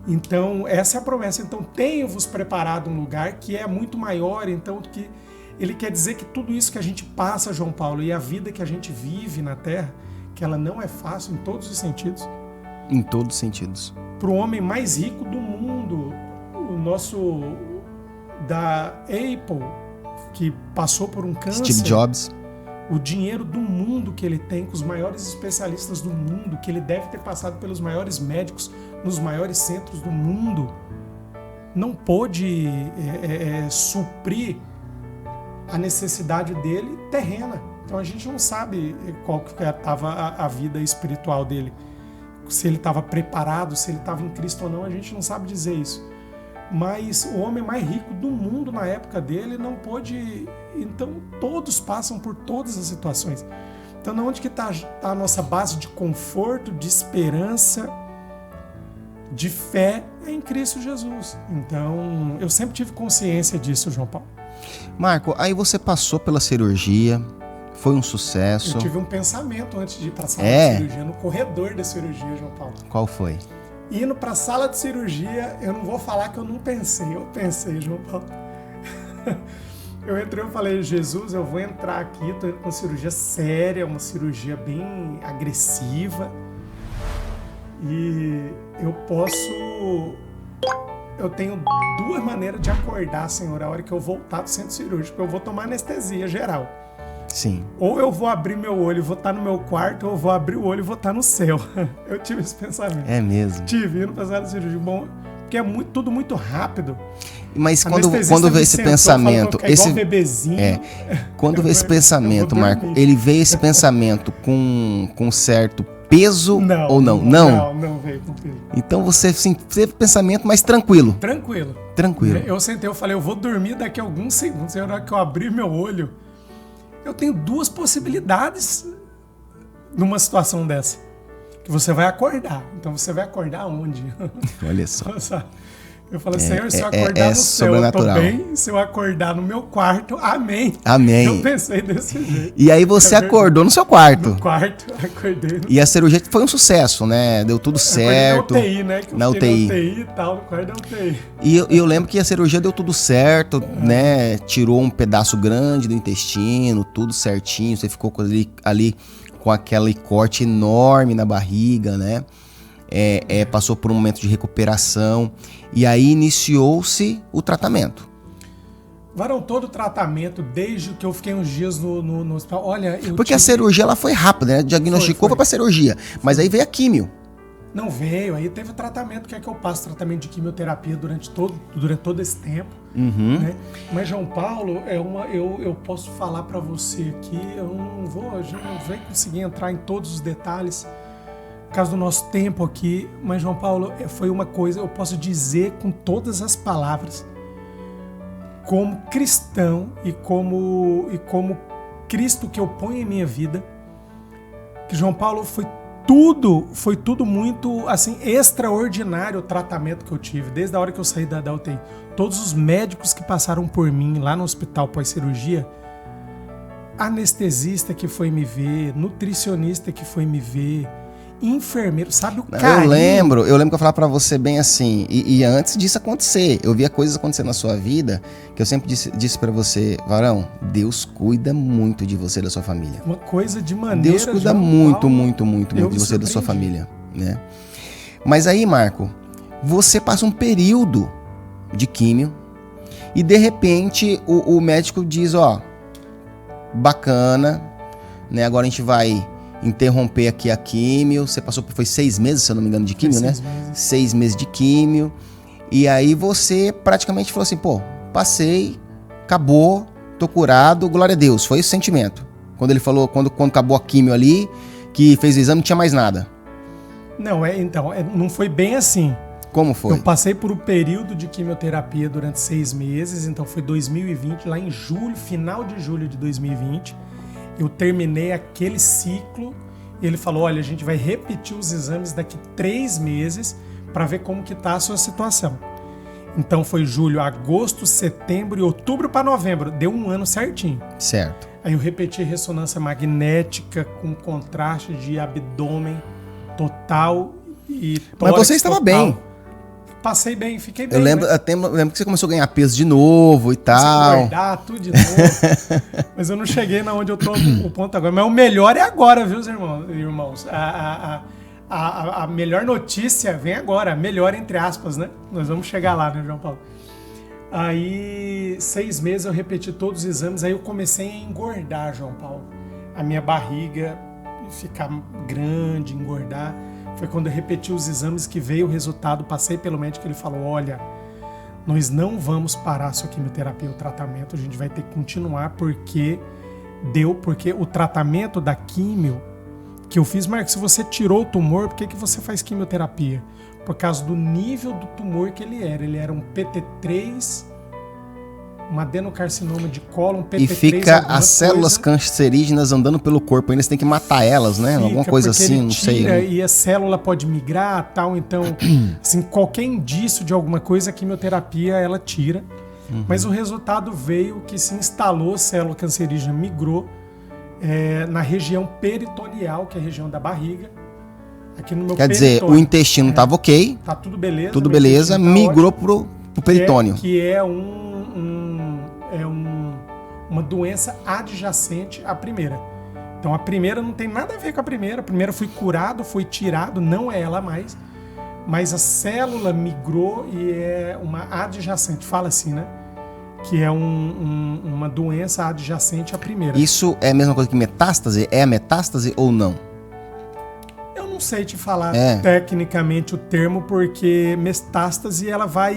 Então essa é a promessa. Então tenho-vos preparado um lugar que é muito maior. Então que ele quer dizer que tudo isso que a gente passa, João Paulo, e a vida que a gente vive na Terra, que ela não é fácil em todos os sentidos. Em todos os sentidos. Para o homem mais rico do mundo, o nosso da Apple, que passou por um câncer. Steve Jobs. O dinheiro do mundo que ele tem, com os maiores especialistas do mundo, que ele deve ter passado pelos maiores médicos nos maiores centros do mundo, não pôde suprir a necessidade dele terrena. Então a gente não sabe qual que estava a vida espiritual dele. Se ele estava preparado, se ele estava em Cristo ou não, a gente não sabe dizer isso. Mas o homem mais rico do mundo na época dele não pôde... Então todos passam por todas as situações. Então onde que está a nossa base de conforto, de esperança, de fé? É em Cristo Jesus. Então eu sempre tive consciência disso, João Paulo. Marco, aí você passou pela cirurgia, foi um sucesso. Eu tive um pensamento antes de ir para a sala de cirurgia, no corredor da cirurgia, João Paulo. Qual foi? Indo para a sala de cirurgia, eu não vou falar que eu não pensei, eu pensei, João Paulo. Eu entrei e falei, Jesus, eu vou entrar aqui, estou indo com uma cirurgia séria, uma cirurgia bem agressiva. E eu tenho duas maneiras de acordar, Senhor, a hora que eu voltar do centro cirúrgico. Eu vou tomar anestesia geral. Sim. Ou eu vou abrir meu olho e vou estar no meu quarto, ou eu vou abrir o olho e vou estar no céu. Eu tive esse pensamento. É mesmo? Tive, indo para a cirurgia. Bom, porque é tudo muito rápido. Mas quando veio esse pensamento... Igual bebezinho. Quando veio esse pensamento, Marco, ele veio esse pensamento com certo peso ou não? Não veio com peso. Então você assim, teve pensamento mais tranquilo. Tranquilo. Eu sentei, eu falei, eu vou dormir daqui a alguns segundos. Na hora que eu abrir meu olho, eu tenho duas possibilidades numa situação dessa. Que você vai acordar. Então você vai acordar onde? Olha só. Eu falei, Senhor, se eu acordar no céu, eu tô bem. Se eu acordar no meu quarto, amém. Amém. Eu pensei desse jeito. E aí você acordou no seu quarto. No quarto, acordei. E a cirurgia foi um sucesso, né? Deu tudo certo. Na UTI, né? Que na UTI. E tal, no quarto da UTI. E eu lembro que a cirurgia deu tudo certo, né? Tirou um pedaço grande do intestino, tudo certinho. Você ficou ali com aquele corte enorme na barriga, né? Passou por um momento de recuperação e aí iniciou-se o tratamento. Varão, todo o tratamento, desde que eu fiquei uns dias no hospital, olha... Porque a cirurgia ela foi rápida, né? Diagnosticou, foi pra cirurgia, mas aí veio a químio. Não veio, aí teve o tratamento, que é que eu passo, tratamento de quimioterapia durante todo esse tempo. Uhum. Né? Mas, João Paulo, eu posso falar para você aqui, eu não vou conseguir entrar em todos os detalhes, por causa do nosso tempo aqui, mas, João Paulo, foi uma coisa, eu posso dizer com todas as palavras, como cristão e como Cristo que eu ponho em minha vida, que João Paulo foi tudo muito assim extraordinário o tratamento que eu tive desde a hora que eu saí da UTI. Todos os médicos que passaram por mim lá no hospital pós-cirurgia, anestesista que foi me ver, nutricionista que foi me ver, enfermeiro, sabe o carinho? Eu lembro que eu falava pra você bem assim, e antes disso acontecer, eu via coisas acontecendo na sua vida, que eu sempre disse pra você, Varão, Deus cuida muito de você e da sua família. Uma coisa de maneira... Deus cuida muito de você e da sua família, né? Mas aí, Marco, você passa um período de químio, e de repente o médico diz, ó, bacana, né? Agora a gente vai interromper aqui a químio. Você passou por 6 meses, se eu não me engano, de químio, né? 6 meses de químio. E aí você praticamente falou assim, pô, passei, acabou, tô curado, glória a Deus. Foi esse o sentimento. Quando ele falou, quando acabou a químio ali, que fez o exame, não tinha mais nada. Não, não foi bem assim. Como foi? Eu passei por um período de quimioterapia durante 6 meses, então foi 2020, lá em julho, final de julho de 2020. Eu terminei aquele ciclo e ele falou, olha, a gente vai repetir os exames daqui 3 meses para ver como que tá a sua situação. Então foi julho, agosto, setembro e outubro para novembro. Deu 1 ano certinho. Certo. Aí eu repeti ressonância magnética com contraste de abdômen total e tórax. Mas você estava bem. Passei bem, fiquei bem. Eu lembro que você começou a ganhar peso de novo e tal. Guardar tudo de novo. Mas eu não cheguei na onde eu tô o ponto agora. Mas o melhor é agora, viu, irmãos? A melhor notícia vem agora. Melhor entre aspas, né? Nós vamos chegar lá, né, João Paulo? Aí, 6 meses eu repeti todos os exames. Aí eu comecei a engordar, João Paulo. A minha barriga ficar grande, engordar. Foi quando eu repeti os exames que veio o resultado, passei pelo médico, ele falou, olha, nós não vamos parar a sua quimioterapia, o tratamento, a gente vai ter que continuar porque o tratamento da químio que eu fiz, Marcos, se você tirou o tumor, por que você faz quimioterapia? Por causa do nível do tumor que ele era um PT3, um adenocarcinoma de cólon, PT3, e fica as células cancerígenas andando pelo corpo, ainda você tem que matar elas, né? Alguma coisa assim, não sei. E a célula pode migrar, tal, então, assim, qualquer indício de alguma coisa, a quimioterapia ela tira. Mas o resultado veio que se instalou célula cancerígena, migrou na região peritoneal, que é a região da barriga. Aqui no meu Quer dizer, o intestino estava ok. Tá tudo beleza. Tudo beleza, migrou pro peritônio. Que é uma doença adjacente à primeira. Então a primeira não tem nada a ver com a primeira. A primeira foi curado, foi tirado, não é ela mais. Mas a célula migrou e é uma adjacente, fala assim, né? Que é uma doença adjacente à primeira. Isso é a mesma coisa que metástase? É a metástase ou não? Eu não sei te falar tecnicamente o termo, porque metástase ela vai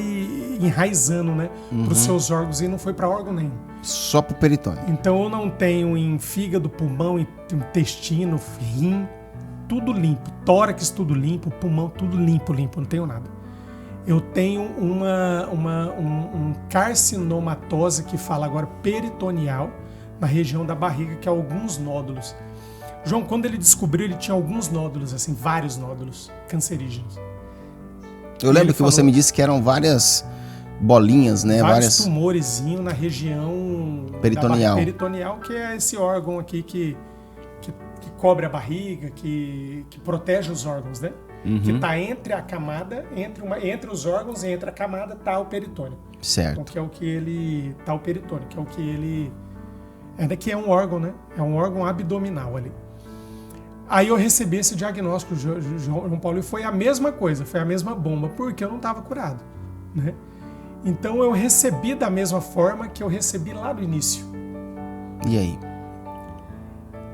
enraizando, né, para os seus órgãos, e não foi para órgão nenhum. Só para o peritônio. Então eu não tenho em fígado, pulmão, intestino, rim, tudo limpo, tórax tudo limpo, pulmão tudo limpo, não tenho nada. Eu tenho um carcinomatose que fala agora peritoneal na região da barriga, que é alguns nódulos. João, quando ele descobriu, ele tinha alguns nódulos, assim, vários nódulos cancerígenos. Eu lembro que você me disse que eram várias bolinhas, né? Vários tumorezinhos na região peritoneal. Peritoneal, que é esse órgão aqui que cobre a barriga, que protege os órgãos, né? Que está entre a camada, entre os órgãos e entre a camada está o peritônio. Certo. Então, que é o que ele... Está o peritônio, que é o que ele... que é um órgão, né? É um órgão abdominal ali. Aí eu recebi esse diagnóstico, João Paulo, e foi a mesma coisa, foi a mesma bomba, porque eu não estava curado, né? Então eu recebi da mesma forma que eu recebi lá no início. E aí?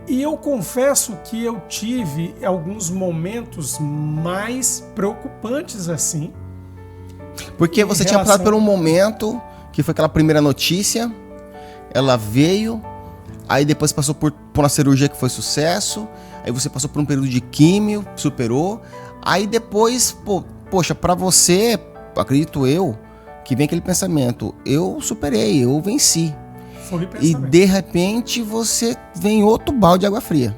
E eu confesso que eu tive alguns momentos mais preocupantes assim. Porque você tinha passado por um momento que foi aquela primeira notícia, ela veio, aí depois passou por uma cirurgia que foi sucesso, aí você passou por um período de químio, superou, aí depois, poxa, pra você, acredito eu, que vem aquele pensamento, eu superei, eu venci. Foi o E pensamento. de repente você vem outro balde de água fria.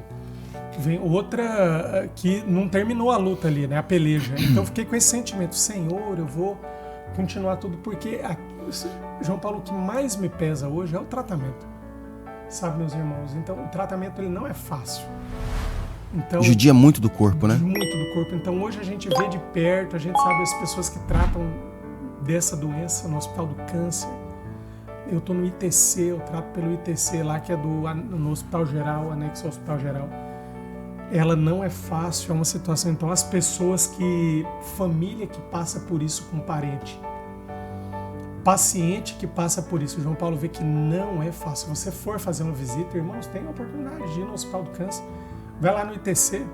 Vem outra que não terminou a luta ali, né? A peleja. Então eu fiquei com esse sentimento, Senhor, eu vou continuar tudo, porque, João Paulo, o que mais me pesa hoje é o tratamento. Sabe, meus irmãos? Então o tratamento ele não é fácil. Então, Judia muito do corpo, né? muito do corpo. Então hoje a gente vê de perto, a gente sabe as pessoas que tratam dessa doença no Hospital do Câncer. Eu tô no ITC, eu trato pelo ITC lá, que é no Hospital Geral, anexo ao Hospital Geral. Ela não é fácil, é uma situação. Então as pessoas família que passa por isso com parente, paciente que passa por isso, o João Paulo vê que não é fácil. Se você for fazer uma visita, irmãos, tem a oportunidade de ir no Hospital do Câncer. Vai lá no ITC.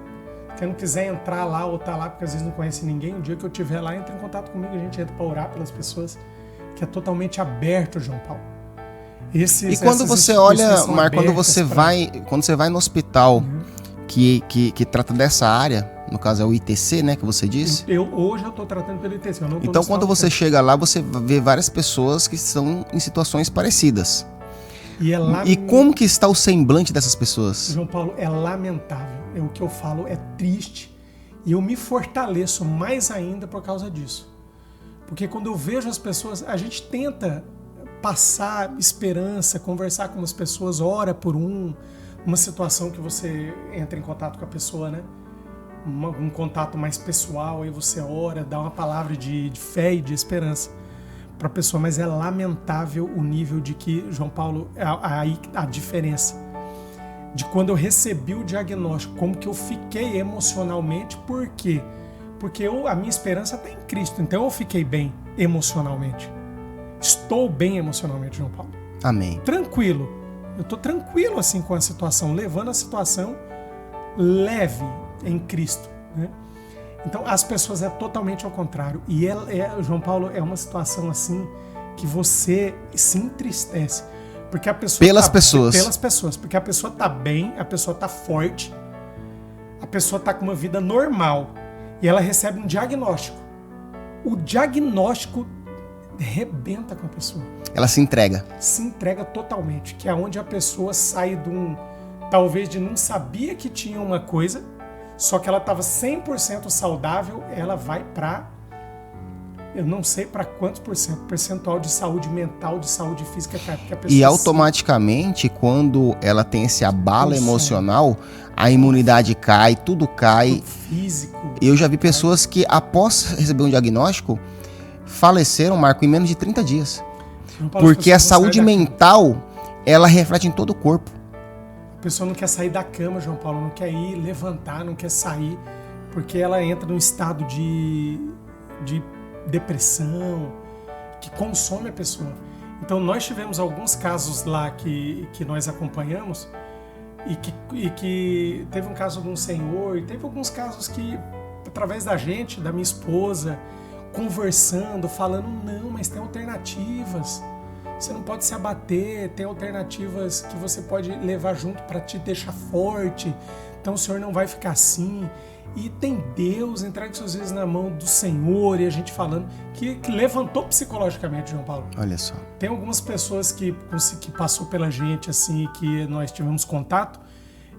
Quem não quiser entrar lá ou tá lá, porque às vezes não conhece ninguém, o dia que eu estiver lá, entre em contato comigo, a gente entra para orar pelas pessoas, que é totalmente aberto, João Paulo. E quando você olha, Marco, quando você vai no hospital que trata dessa área, no caso é o ITC, né, que você disse? Hoje eu estou tratando pelo ITC. Eu não tô então quando você chega lá, você vê várias pessoas que estão em situações parecidas. E como que está o semblante dessas pessoas? João Paulo, é lamentável. O que eu falo é triste. E eu me fortaleço mais ainda por causa disso. Porque quando eu vejo as pessoas, a gente tenta passar esperança, conversar com as pessoas, ora por uma situação que você entra em contato com a pessoa, né? Um contato mais pessoal, aí você ora, dá uma palavra de fé e de esperança para a pessoa, mas é lamentável o nível de que, João Paulo, aí a diferença de quando eu recebi o diagnóstico, como que eu fiquei emocionalmente. Por quê? Porque a minha esperança está em Cristo, então eu fiquei bem emocionalmente. Estou bem emocionalmente, João Paulo. Amém. Tranquilo. Eu estou tranquilo assim com a situação, levando a situação leve em Cristo, né? Então as pessoas é totalmente ao contrário. E João Paulo, é uma situação assim que você se entristece. Porque a pessoa pelas pessoas, porque a pessoa tá bem, a pessoa tá forte, a pessoa tá com uma vida normal e ela recebe um diagnóstico. O diagnóstico rebenta com a pessoa. Ela se entrega. Se entrega totalmente, que é onde a pessoa sai talvez de não sabia que tinha uma coisa, só que ela estava 100% saudável, ela vai para, eu não sei para quantos percentual de saúde mental, de saúde física que a pessoa... E automaticamente, quando ela tem esse abalo emocional, a imunidade cai, tudo cai. O físico. Eu já vi pessoas que, após receber um diagnóstico, faleceram, Marco, em menos de 30 dias. Porque a saúde mental, ela reflete em todo o corpo. A pessoa não quer sair da cama, João Paulo, não quer ir levantar, não quer sair, porque ela entra num estado de depressão, que consome a pessoa. Então nós tivemos alguns casos lá que nós acompanhamos e que teve um caso de um senhor, e teve alguns casos que, através da gente, da minha esposa, conversando, falando, não, mas tem alternativas, você não pode se abater, tem alternativas que você pode levar junto para te deixar forte, então o Senhor não vai ficar assim, e tem Deus, entregue seus vidas na mão do Senhor, e a gente falando, que levantou psicologicamente, João Paulo. Olha só. Tem algumas pessoas que passou pela gente, assim, que nós tivemos contato,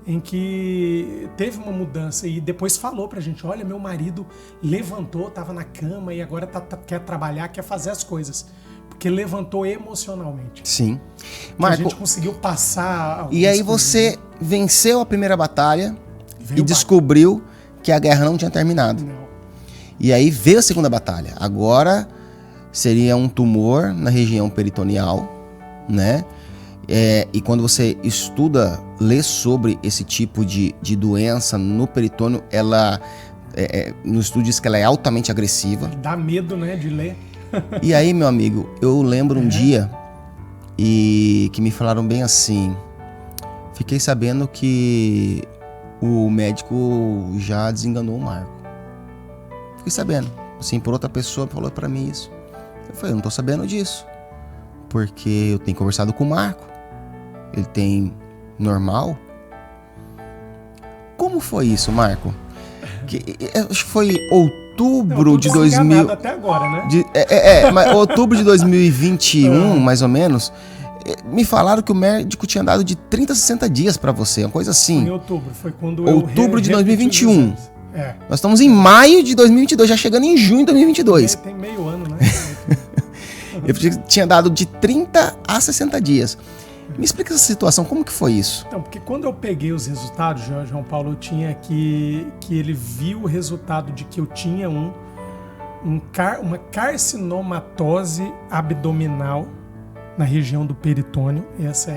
em que teve uma mudança e depois falou pra gente, olha, meu marido levantou, tava na cama e agora quer trabalhar, quer fazer as coisas. Porque levantou emocionalmente. Sim. Marco, a gente conseguiu passar... E aí você venceu a primeira batalha e descobriu que a guerra não tinha terminado. Não. E aí veio a segunda batalha. Agora seria um tumor na região peritoneal, né? E quando você estuda, lê sobre esse tipo de doença no peritônio, ela, no estudo diz que ela é altamente agressiva. Dá medo, né, de ler. E aí, meu amigo, eu lembro um dia e que me falaram bem assim, fiquei sabendo que o médico já desenganou o Marco. Fiquei sabendo, assim, por outra pessoa falou pra mim isso. Eu falei, eu não tô sabendo disso, porque eu tenho conversado com o Marco. Ele tem normal? Como foi isso, Marco? Acho que foi outubro de 2000... até agora, né? Mas outubro de 2021, mais ou menos, me falaram que o médico tinha dado de 30 a 60 dias pra você, uma coisa assim. Foi em outubro, foi quando outubro de 2021. É. Nós estamos em maio de 2022, já chegando em junho de 2022. Tem meio ano, né? Eu tinha dado de 30 a 60 dias. Me explica essa situação, como que foi isso? Então, porque quando eu peguei os resultados, João Paulo, eu tinha que ele viu o resultado de que eu tinha uma carcinomatose abdominal na região do peritônio. Essa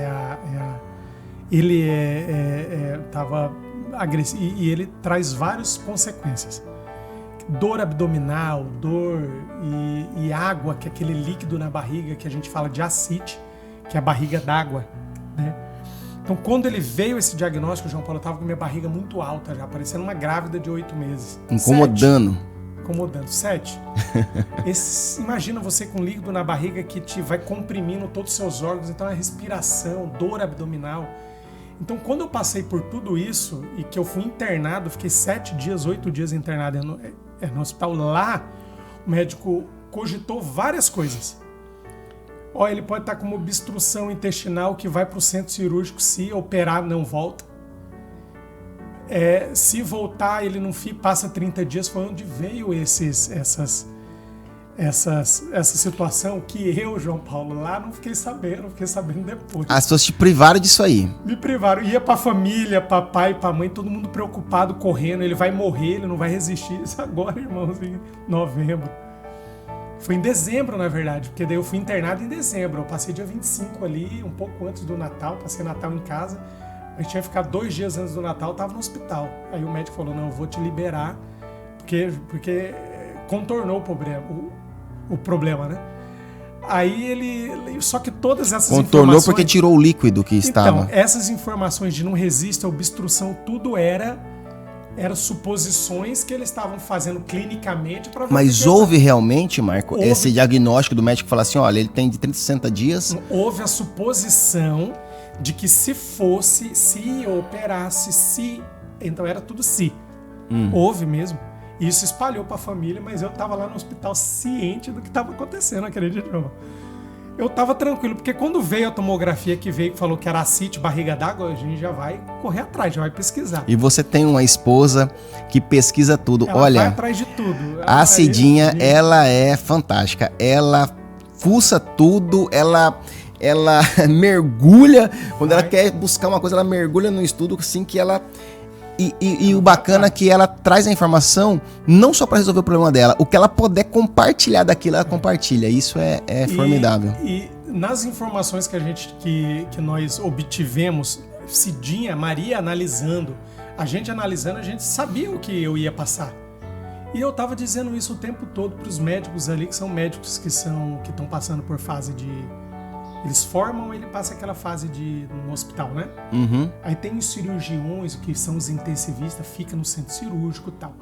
ele estava agressivo e ele traz várias consequências. Dor abdominal, dor e água, que é aquele líquido na barriga que a gente fala de ascite, que é a barriga d'água, né? Então, quando ele veio esse diagnóstico, João Paulo, eu estava com minha barriga muito alta já, parecendo uma grávida de 8 meses. Incomodando. 7. Imagina você com líquido na barriga que te vai comprimindo todos os seus órgãos, então a respiração, dor abdominal. Então, quando eu passei por tudo isso e que eu fui internado, fiquei 7 dias, 8 dias internado no hospital lá, o médico cogitou várias coisas. Ele pode estar com uma obstrução intestinal que vai para o centro cirúrgico, se operar não volta. Se voltar, ele não passa 30 dias, foi onde veio essa situação que eu, João Paulo, lá não fiquei sabendo depois. As pessoas te privaram disso aí. Me privaram. Ia pra família, pra pai, pra mãe, todo mundo preocupado, correndo. Ele vai morrer, ele não vai resistir. Isso agora, irmãos, em novembro. Foi em dezembro, na verdade, porque daí eu fui internado em dezembro. Eu passei dia 25 ali, um pouco antes do Natal, passei Natal em casa. A gente tinha ficado 2 dias antes do Natal, eu tava no hospital. Aí o médico falou, não, eu vou te liberar, porque contornou o problema, né? Aí só que todas essas contornou informações... porque tirou o líquido que estava. Então, essas informações de não resiste à obstrução, tudo era suposições que eles estavam fazendo clinicamente para... Mas houve realmente, Marco, esse diagnóstico do médico falar assim, olha, ele tem de 30 a 60 dias... Houve a suposição de que se operasse, então era tudo se. Houve mesmo. Isso espalhou para a família, mas eu estava lá no hospital ciente do que estava acontecendo, acredito não. Eu estava tranquilo, porque quando veio a tomografia que falou que era ascite, barriga d'água, a gente já vai correr atrás, já vai pesquisar. E você tem uma esposa que pesquisa tudo. Ela olha, vai atrás de tudo. A Cidinha, ela é fantástica. Ela fuça tudo, ela mergulha, quando ela quer buscar uma coisa, ela mergulha no estudo, assim que ela... E o bacana é que ela traz a informação não só para resolver o problema dela, o que ela puder compartilhar daquilo, ela compartilha. Isso é formidável. E nas informações que nós obtivemos, Cidinha, Maria analisando, a gente sabia o que eu ia passar. E eu estava dizendo isso o tempo todo para os médicos ali, que são médicos que estão passando por fase de... Eles formam, ele passa aquela fase no hospital, né? Uhum. Aí tem os cirurgiões, que são os intensivistas, fica no centro cirúrgico e tal.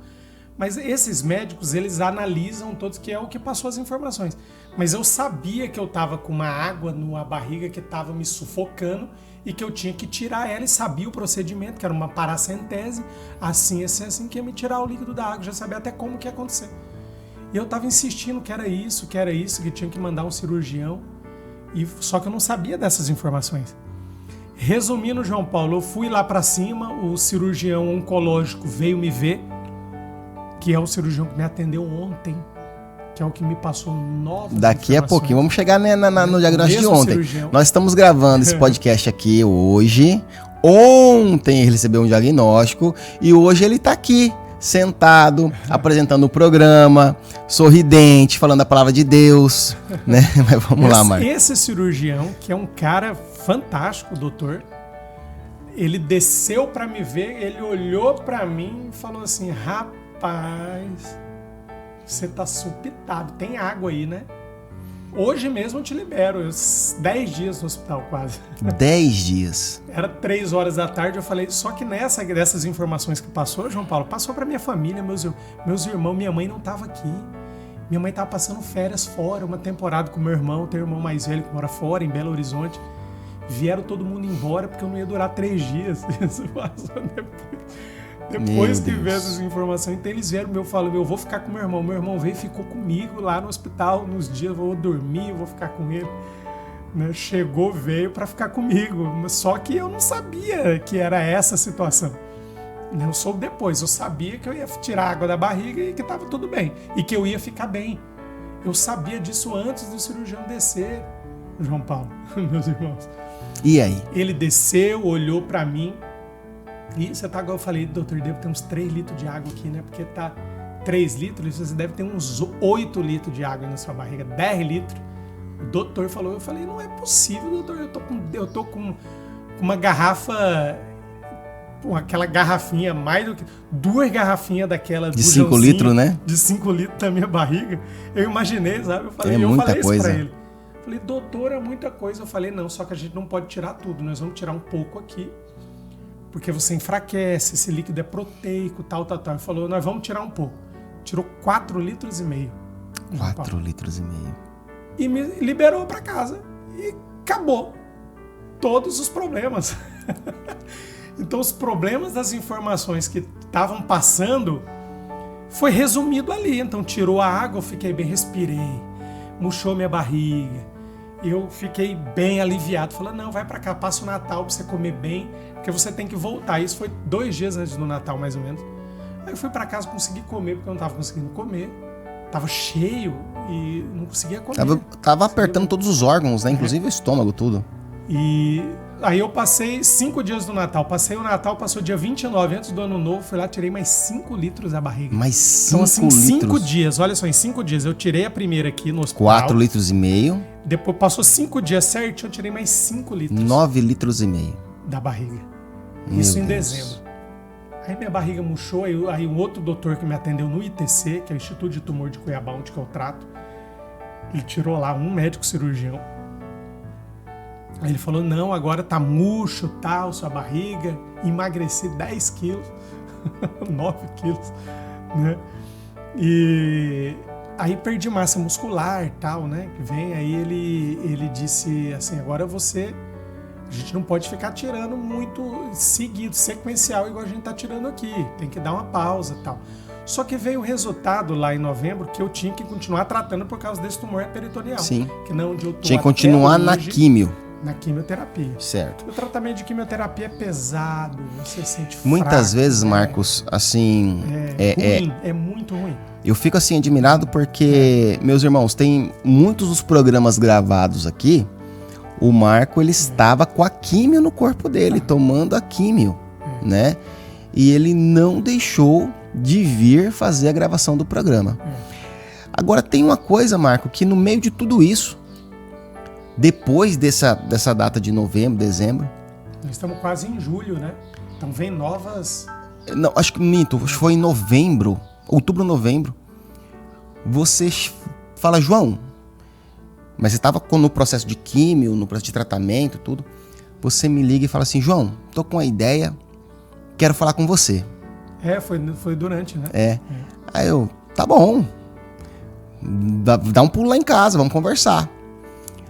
Mas esses médicos, eles analisam todos, que é o que passou as informações. Mas eu sabia que eu estava com uma água na barriga que estava me sufocando e que eu tinha que tirar ela, e sabia o procedimento, que era uma paracentese, assim que ia me tirar o líquido da água, já sabia até como que ia acontecer. E eu estava insistindo que era isso, que tinha que mandar um cirurgião. Só que eu não sabia dessas informações. Resumindo, João Paulo, eu fui lá para cima, o cirurgião oncológico veio me ver, que é o cirurgião que me atendeu ontem, que é o que me passou novas Daqui a pouquinho, vamos chegar no diagnóstico de ontem. Cirurgião. Nós estamos gravando esse podcast aqui hoje. Ontem ele recebeu um diagnóstico e hoje ele está aqui, sentado, apresentando o programa, sorridente, falando a palavra de Deus, né? Mas vamos lá, Marco. Esse cirurgião, que é um cara fantástico, doutor, ele desceu para me ver, ele olhou para mim e falou assim, rapaz, você tá supitado, tem água aí, né? Hoje mesmo eu te libero, 10 dias no hospital quase. 10 dias. Era 3 horas da tarde, eu falei, só que dessas informações que passou, João Paulo, passou pra minha família, meus irmãos, minha mãe não tava aqui. Minha mãe tava passando férias fora, uma temporada com meu irmão, tem um irmão mais velho que mora fora, em Belo Horizonte. Vieram todo mundo embora porque eu não ia durar 3 dias. Isso passou depois. Depois que veio essas informações, então eles vieram, eu falo, eu vou ficar com meu irmão. Meu irmão veio e ficou comigo lá no hospital, nos dias, eu vou dormir, eu vou ficar com ele. Né? Chegou, veio pra ficar comigo. Só que eu não sabia que era essa a situação. Eu soube depois, eu sabia que eu ia tirar água da barriga e que tava tudo bem. E que eu ia ficar bem. Eu sabia disso antes do cirurgião descer, João Paulo, meus irmãos. E aí? Ele desceu, olhou pra mim. E você tá, igual eu falei, doutor, deve ter uns 3 litros de água aqui, né? Porque tá 3 litros, você deve ter uns 8 litros de água na sua barriga, 10 litros. O doutor falou, eu falei, não é possível, doutor, eu tô com uma garrafa, aquela garrafinha, mais do que 2 garrafinhas daquela de 5 litros, né? De 5 litros na minha barriga. Eu imaginei, sabe? Eu falei isso pra ele. Eu falei, doutor, é muita coisa. Eu falei, não, só que a gente não pode tirar tudo, nós vamos tirar um pouco aqui. Porque você enfraquece, esse líquido é proteico, tal. Ele falou, nós vamos tirar um pouco. Tirou 4 litros e meio. 4 litros e meio. E me liberou pra casa. E acabou. Todos os problemas. Então, os problemas das informações que estavam passando foi resumido ali. Então, tirou a água, eu fiquei bem, respirei. Murchou minha barriga. Eu fiquei bem aliviado. Falei, não, vai pra cá, passa o Natal pra você comer bem, porque você tem que voltar. Isso foi 2 dias antes do Natal, mais ou menos. Aí eu fui pra casa, consegui comer, porque eu não tava conseguindo comer. Tava cheio e não conseguia comer. Tava apertando todos os órgãos, né? Inclusive o estômago, tudo. E aí eu passei 5 dias do Natal. Passei o Natal, passou dia 29, antes do Ano Novo. Fui lá, tirei mais 5 litros da barriga. Mais 5 então, assim, litros? 5 dias. Olha só, em 5 dias. Eu tirei a primeira aqui no hospital. 4 litros e meio. Depois passou 5 dias certinho, eu tirei mais 5 litros. 9 litros e meio. Da barriga. Meu Isso em Deus. dezembro. Aí minha barriga murchou, aí um outro doutor que me atendeu no ITC, que é o Instituto de Tumor de Cuiabá, onde que eu trato, ele tirou lá um médico cirurgião. Aí ele falou, não, agora tá murcho, tal, sua barriga, emagreci 10 quilos, 9 quilos, né? E aí perdi massa muscular e tal, né? Que vem, aí ele disse assim, agora a gente não pode ficar tirando muito seguido, sequencial, igual a gente tá tirando aqui. Tem que dar uma pausa e tal. Só que veio o resultado lá em novembro que eu tinha que continuar tratando por causa desse tumor peritoneal. Sim. Que não onde eu tô tinha que continuar na químio. Na quimioterapia. Certo. O tratamento de quimioterapia é pesado, você sente fraco. Muitas vezes, Marcos, assim... ruim, é muito ruim. Eu fico assim admirado porque, meus irmãos, tem muitos dos programas gravados aqui. O Marco, ele estava com a químio no corpo dele, tomando a químio, né? E ele não deixou de vir fazer a gravação do programa. Agora, tem uma coisa, Marco, que no meio de tudo isso, depois dessa data de novembro, dezembro... Nós estamos quase em julho, né? Então vem novas... Não, acho que minto, acho que foi em novembro, outubro, novembro. Você fala, João... Mas você estava no processo de químio, no processo de tratamento, tudo. Você me liga e fala assim, João, tô com uma ideia, quero falar com você. Foi durante, né? Aí eu, tá bom. Dá um pulo lá em casa, vamos conversar.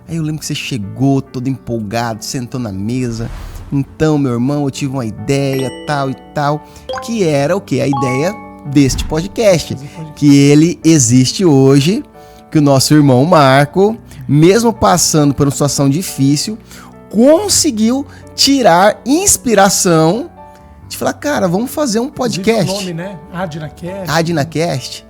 Aí eu lembro que você chegou todo empolgado, sentou na mesa. Então, meu irmão, eu tive uma ideia, tal e tal. Que era o quê? A ideia deste podcast. Que ele existe hoje, que o nosso irmão Marco... mesmo passando por uma situação difícil, conseguiu tirar inspiração de falar, cara, vamos fazer um podcast. O nome, né? AdnaCast.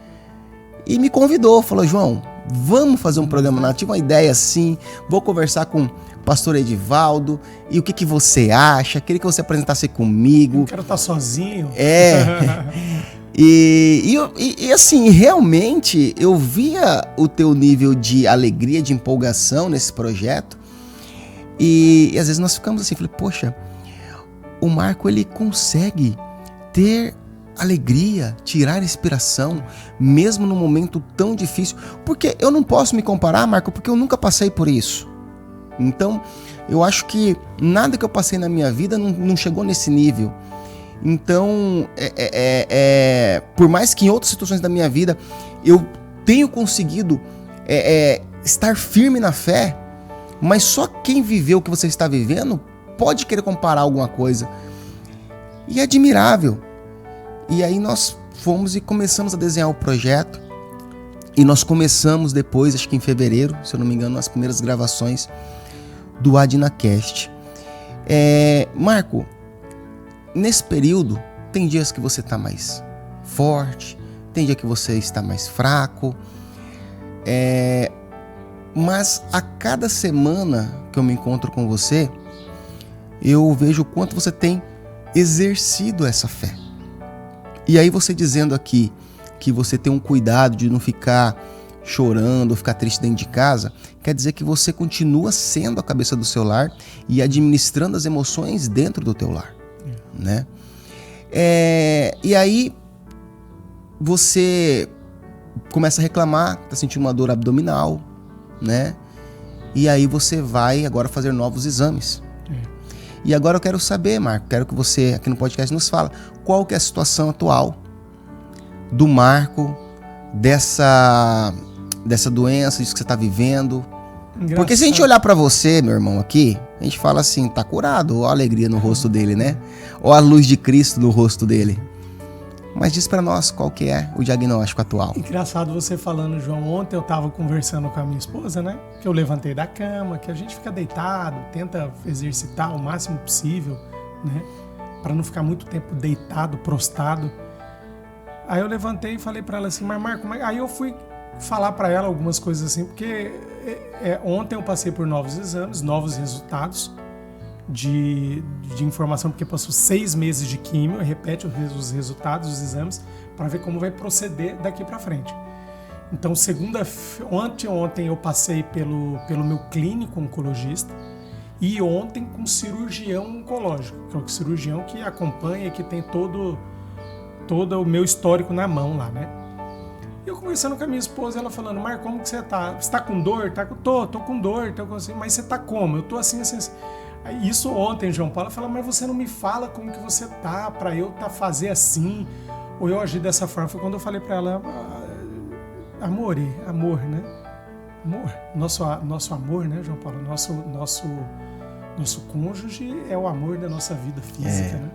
E me convidou, falou, João, vamos fazer um programa lá. Tive uma ideia assim, vou conversar com o pastor Edivaldo, e o que você acha? Queria que você apresentasse comigo. Eu quero estar sozinho. E assim, realmente eu via o teu nível de alegria, de empolgação nesse projeto. E às vezes nós ficamos assim, falei, poxa, o Marco, ele consegue ter alegria, tirar inspiração, mesmo num momento tão difícil. Porque eu não posso me comparar, Marco, porque eu nunca passei por isso. Então, eu acho que nada que eu passei na minha vida não chegou nesse nível. Então, por mais que em outras situações da minha vida eu tenho conseguido estar firme na fé, mas só quem viveu o que você está vivendo pode querer comparar alguma coisa. E é admirável. E aí nós fomos e começamos a desenhar o projeto. E nós começamos depois, acho que em fevereiro, se eu não me engano, as primeiras gravações do AdinaCast. Marco, nesse período, tem dias que você está mais forte, tem dia que você está mais fraco. Mas a cada semana que eu me encontro com você, eu vejo o quanto você tem exercido essa fé. E aí você dizendo aqui que você tem um cuidado de não ficar chorando ou ficar triste dentro de casa, quer dizer que você continua sendo a cabeça do seu lar e administrando as emoções dentro do teu lar, né? E aí você começa a reclamar, tá sentindo uma dor abdominal, né? E aí você vai agora fazer novos exames. E agora eu quero saber, Marco, quero que você aqui no podcast nos fala qual que é a situação atual do Marco, dessa doença, disso que você está vivendo. Engraçado. Porque se a gente olhar para você, meu irmão, aqui, a gente fala assim, tá curado, ó a alegria no rosto dele, né? Ó a luz de Cristo no rosto dele. Mas diz para nós qual que é o diagnóstico atual. Engraçado você falando, João. Ontem eu estava conversando com a minha esposa, né? Que eu levantei da cama, que a gente fica deitado, tenta exercitar o máximo possível, né? Para não ficar muito tempo deitado, prostrado. Aí eu levantei e falei para ela assim, mas Marco, aí eu fui falar para ela algumas coisas assim, porque ontem eu passei por novos exames, novos resultados de informação, porque passou 6 meses de químio, repete os resultados dos exames para ver como vai proceder daqui para frente. Então, ontem eu passei pelo meu clínico oncologista e ontem com cirurgião oncológico, que é o cirurgião que acompanha e que tem todo o meu histórico na mão lá, né? E eu conversando com a minha esposa, ela falando, Marco, como que você tá? Você tá com dor? Tô com dor, assim, mas você tá como? Eu tô assim. Isso ontem, João Paulo, falou, mas você não me fala como que você tá, pra eu fazer assim, ou eu agir dessa forma. Foi quando eu falei pra ela, amor, né? Amor, nosso amor, né, João Paulo? Nosso cônjuge é o amor da nossa vida física, né?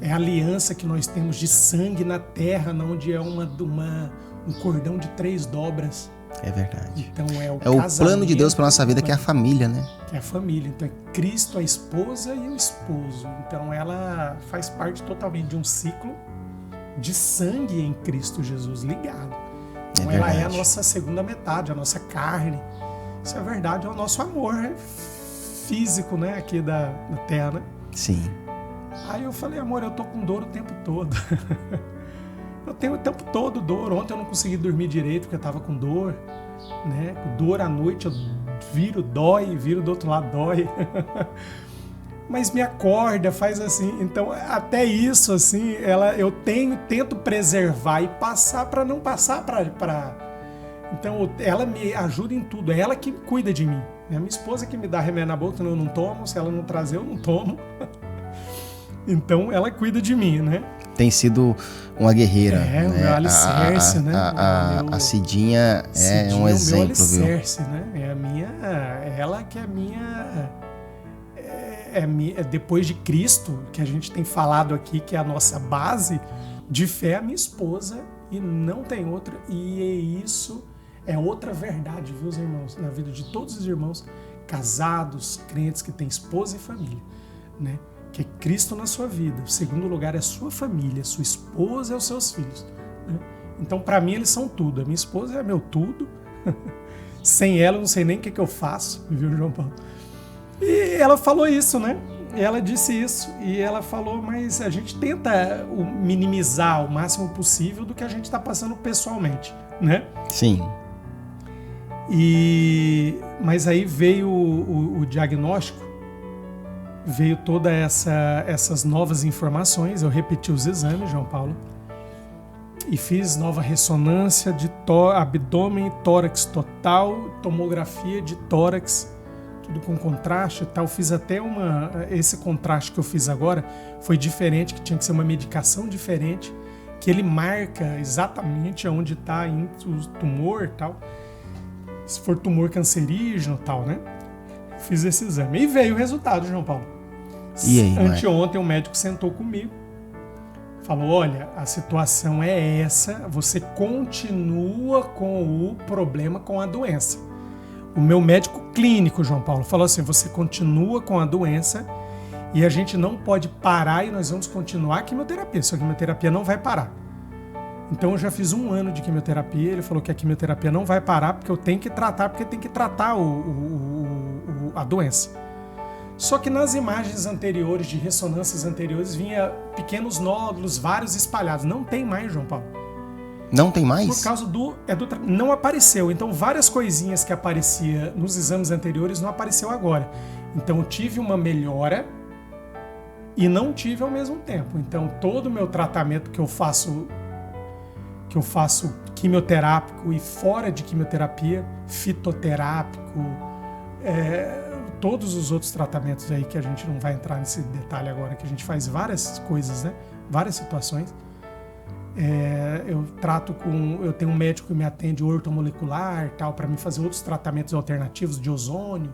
É a aliança que nós temos de sangue na terra, onde é um cordão de 3 dobras. É verdade. Então é o plano de Deus para nossa vida, que é a família, né? Que é a família. Então é Cristo, a esposa e o esposo. Então ela faz parte totalmente de um ciclo de sangue em Cristo Jesus ligado. Então ela é a nossa segunda metade, a nossa carne. Isso é verdade, é o nosso amor físico, né? Aqui da terra, né? Sim. Aí eu falei, amor, eu tô com dor o tempo todo. Eu tenho o tempo todo dor. Ontem eu não consegui dormir direito porque eu tava com dor, né? Dor à noite, eu viro do outro lado, dói. Mas me acorda, faz assim. Então, até isso, assim, eu tento preservar e passar para não passar para. Então, ela me ajuda em tudo. É ela que cuida de mim. É a minha esposa que me dá remédio na boca, eu não tomo. Se ela não trazer, eu não tomo. Então, ela cuida de mim, né? Tem sido uma guerreira. É, o meu alicerce, né? A Cidinha é um exemplo, meu alicerce, viu? Né? Ela que é a minha... depois de Cristo, que a gente tem falado aqui, que é a nossa base de fé, a minha esposa, e não tem outra. E isso é outra verdade, viu, irmãos? Na vida de todos os irmãos casados, crentes, que têm esposa e família, né? Que é Cristo na sua vida. O segundo lugar é a sua família, sua esposa e os seus filhos, né? Então, para mim, eles são tudo. A minha esposa é meu tudo. Sem ela, eu não sei nem o que eu faço, viu, João Paulo? E ela falou isso, né? Ela disse isso. E ela falou, mas a gente tenta minimizar o máximo possível do que a gente está passando pessoalmente, né? Sim. Mas aí veio o diagnóstico, veio todas essas novas informações. Eu repeti os exames, João Paulo, e fiz nova ressonância de abdômen e tórax total, tomografia de tórax, tudo com contraste e tal. Fiz até esse contraste que eu fiz agora foi diferente, que tinha que ser uma medicação diferente, que ele marca exatamente onde está o tumor e tal, se for tumor cancerígeno e tal, né? Fiz esse exame. E veio o resultado, João Paulo. E aí, anteontem o médico sentou comigo, falou, olha, a situação é essa, você continua com o problema, com a doença. O meu médico clínico, João Paulo, falou assim, você continua com a doença e a gente não pode parar e nós vamos continuar a quimioterapia, só que a quimioterapia não vai parar. Então eu já fiz 1 ano de quimioterapia, ele falou que a quimioterapia não vai parar porque eu tenho que tratar, porque tem que tratar a doença. Só que nas imagens anteriores, de ressonâncias anteriores, vinha pequenos nódulos, vários espalhados. Não tem mais, João Paulo. Não tem mais? Por causa não apareceu. Então várias coisinhas que aparecia nos exames anteriores não apareceu agora. Então eu tive uma melhora e não tive ao mesmo tempo. Então todo o meu tratamento que eu faço quimioterápico e fora de quimioterapia, fitoterápico, todos os outros tratamentos aí que a gente não vai entrar nesse detalhe agora, que a gente faz várias coisas, né? Várias situações. Eu tenho um médico que me atende ortomolecular, tal, para me fazer outros tratamentos alternativos de ozônio,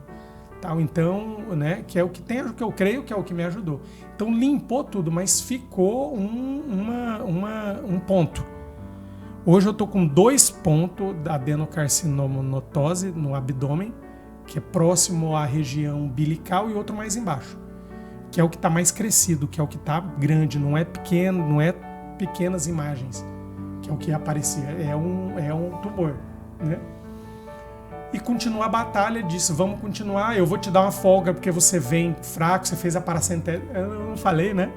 tal. Então, né? Que é o que eu creio que é o que me ajudou. Então limpou tudo, mas ficou um ponto. Hoje eu tô com 2 pontos da adenocarcinomatosa no abdômen, que é próximo à região umbilical, e outro mais embaixo, que é o que está mais crescido, que é o que está grande, não é pequeno, não é pequenas imagens, que é o que aparecia, é um tumor, né? E continua a batalha disso, vamos continuar, eu vou te dar uma folga porque você vem fraco, você fez a paracentética, eu não falei, né?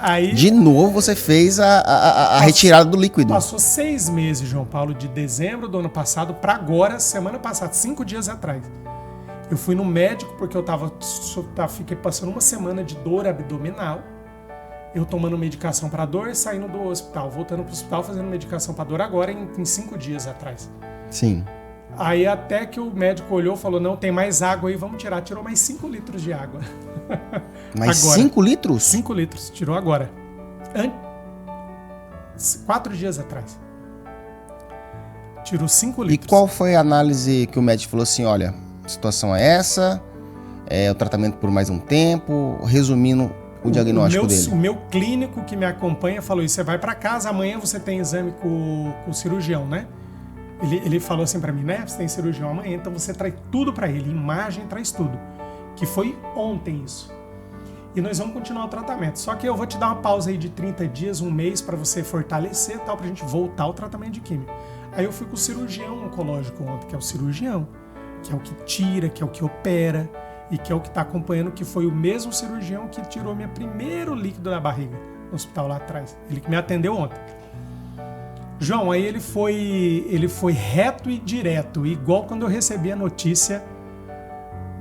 Aí, de novo você fez a retirada do líquido. Passou 6 meses, João Paulo, de dezembro do ano passado para agora, semana passada, 5 dias atrás. Eu fui no médico porque eu fiquei passando 1 semana de dor abdominal. Eu tomando medicação para dor e saindo do hospital, voltando para o hospital fazendo medicação para dor agora em 5 dias atrás. Sim. Aí até que o médico olhou e falou, não, tem mais água aí, vamos tirar. Tirou mais 5 litros de água. Mais agora. 5 litros? 5 litros, tirou agora. 4 dias atrás. Tirou 5 litros. E qual foi a análise que o médico falou assim, olha, a situação é essa, o tratamento por mais um tempo, resumindo o diagnóstico dele? O meu clínico que me acompanha falou isso, você vai para casa, amanhã você tem exame com o cirurgião, né? Ele falou assim para mim, né? Você tem cirurgião amanhã, então você traz tudo para ele, imagem, traz tudo. Que foi ontem isso. E nós vamos continuar o tratamento. Só que eu vou te dar uma pausa aí de 30 dias, 1 mês, para você fortalecer e tal, pra gente voltar ao tratamento de químio. Aí eu fui com o cirurgião oncológico ontem, que é o cirurgião, que é o que tira, que é o que opera e que é o que está acompanhando, que foi o mesmo cirurgião que tirou meu primeiro líquido da barriga no hospital lá atrás. Ele que me atendeu ontem. João, aí ele foi reto e direto, igual quando eu recebi a notícia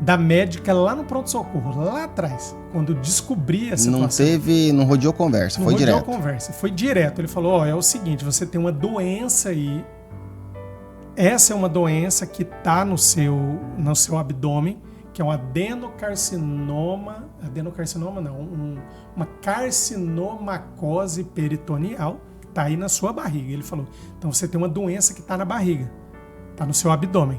da médica lá no pronto-socorro, lá atrás, quando eu descobri a situação. Não rodeou conversa, foi direto. Não rodeou conversa, foi direto. Ele falou, é o seguinte, você tem uma doença aí, essa é uma doença que está no seu abdômen, que é um adenocarcinoma não, uma carcinomacose peritoneal, tá aí na sua barriga. Ele falou, então você tem uma doença que tá na barriga, tá no seu abdômen.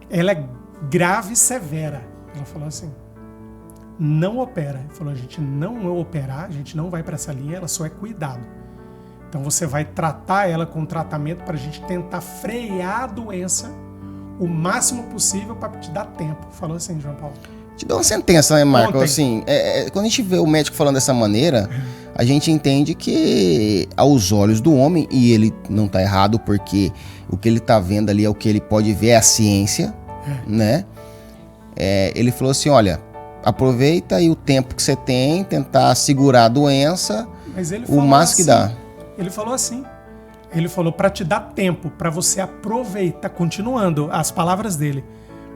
Ela é grave e severa. Ela falou assim, não opera. Ele falou, a gente não vai operar, a gente não vai para essa linha, ela só é cuidado. Então você vai tratar ela com tratamento para a gente tentar frear a doença o máximo possível para te dar tempo. Falou assim, João Paulo. Te dou uma sentença, né, Marco? Assim, quando a gente vê o médico falando dessa maneira, a gente entende que aos olhos do homem, e ele não tá errado, porque o que ele tá vendo ali é o que ele pode ver, é a ciência, né? Ele falou assim, olha, aproveita aí o tempo que você tem, tentar segurar a doença, o máximo que dá. Ele falou assim, ele falou para te dar tempo, para você aproveitar, continuando as palavras dele,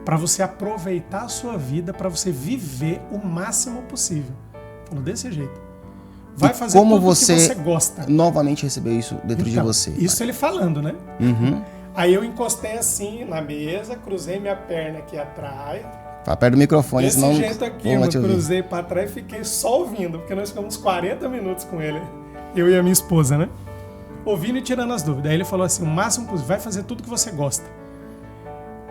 para você aproveitar a sua vida, para você viver o máximo possível. Falou desse jeito. Vai fazer como tudo que você gosta. Novamente recebeu isso dentro de você. Isso ele falando, né? Uhum. Aí eu encostei assim na mesa, cruzei minha perna aqui atrás. Tá perto do microfone, desse senão jeito aqui, eu cruzei para trás e fiquei só ouvindo, porque nós ficamos 40 minutos com ele. Eu e a minha esposa, né? Ouvindo e tirando as dúvidas. Aí ele falou assim, o máximo possível, vai fazer tudo que você gosta.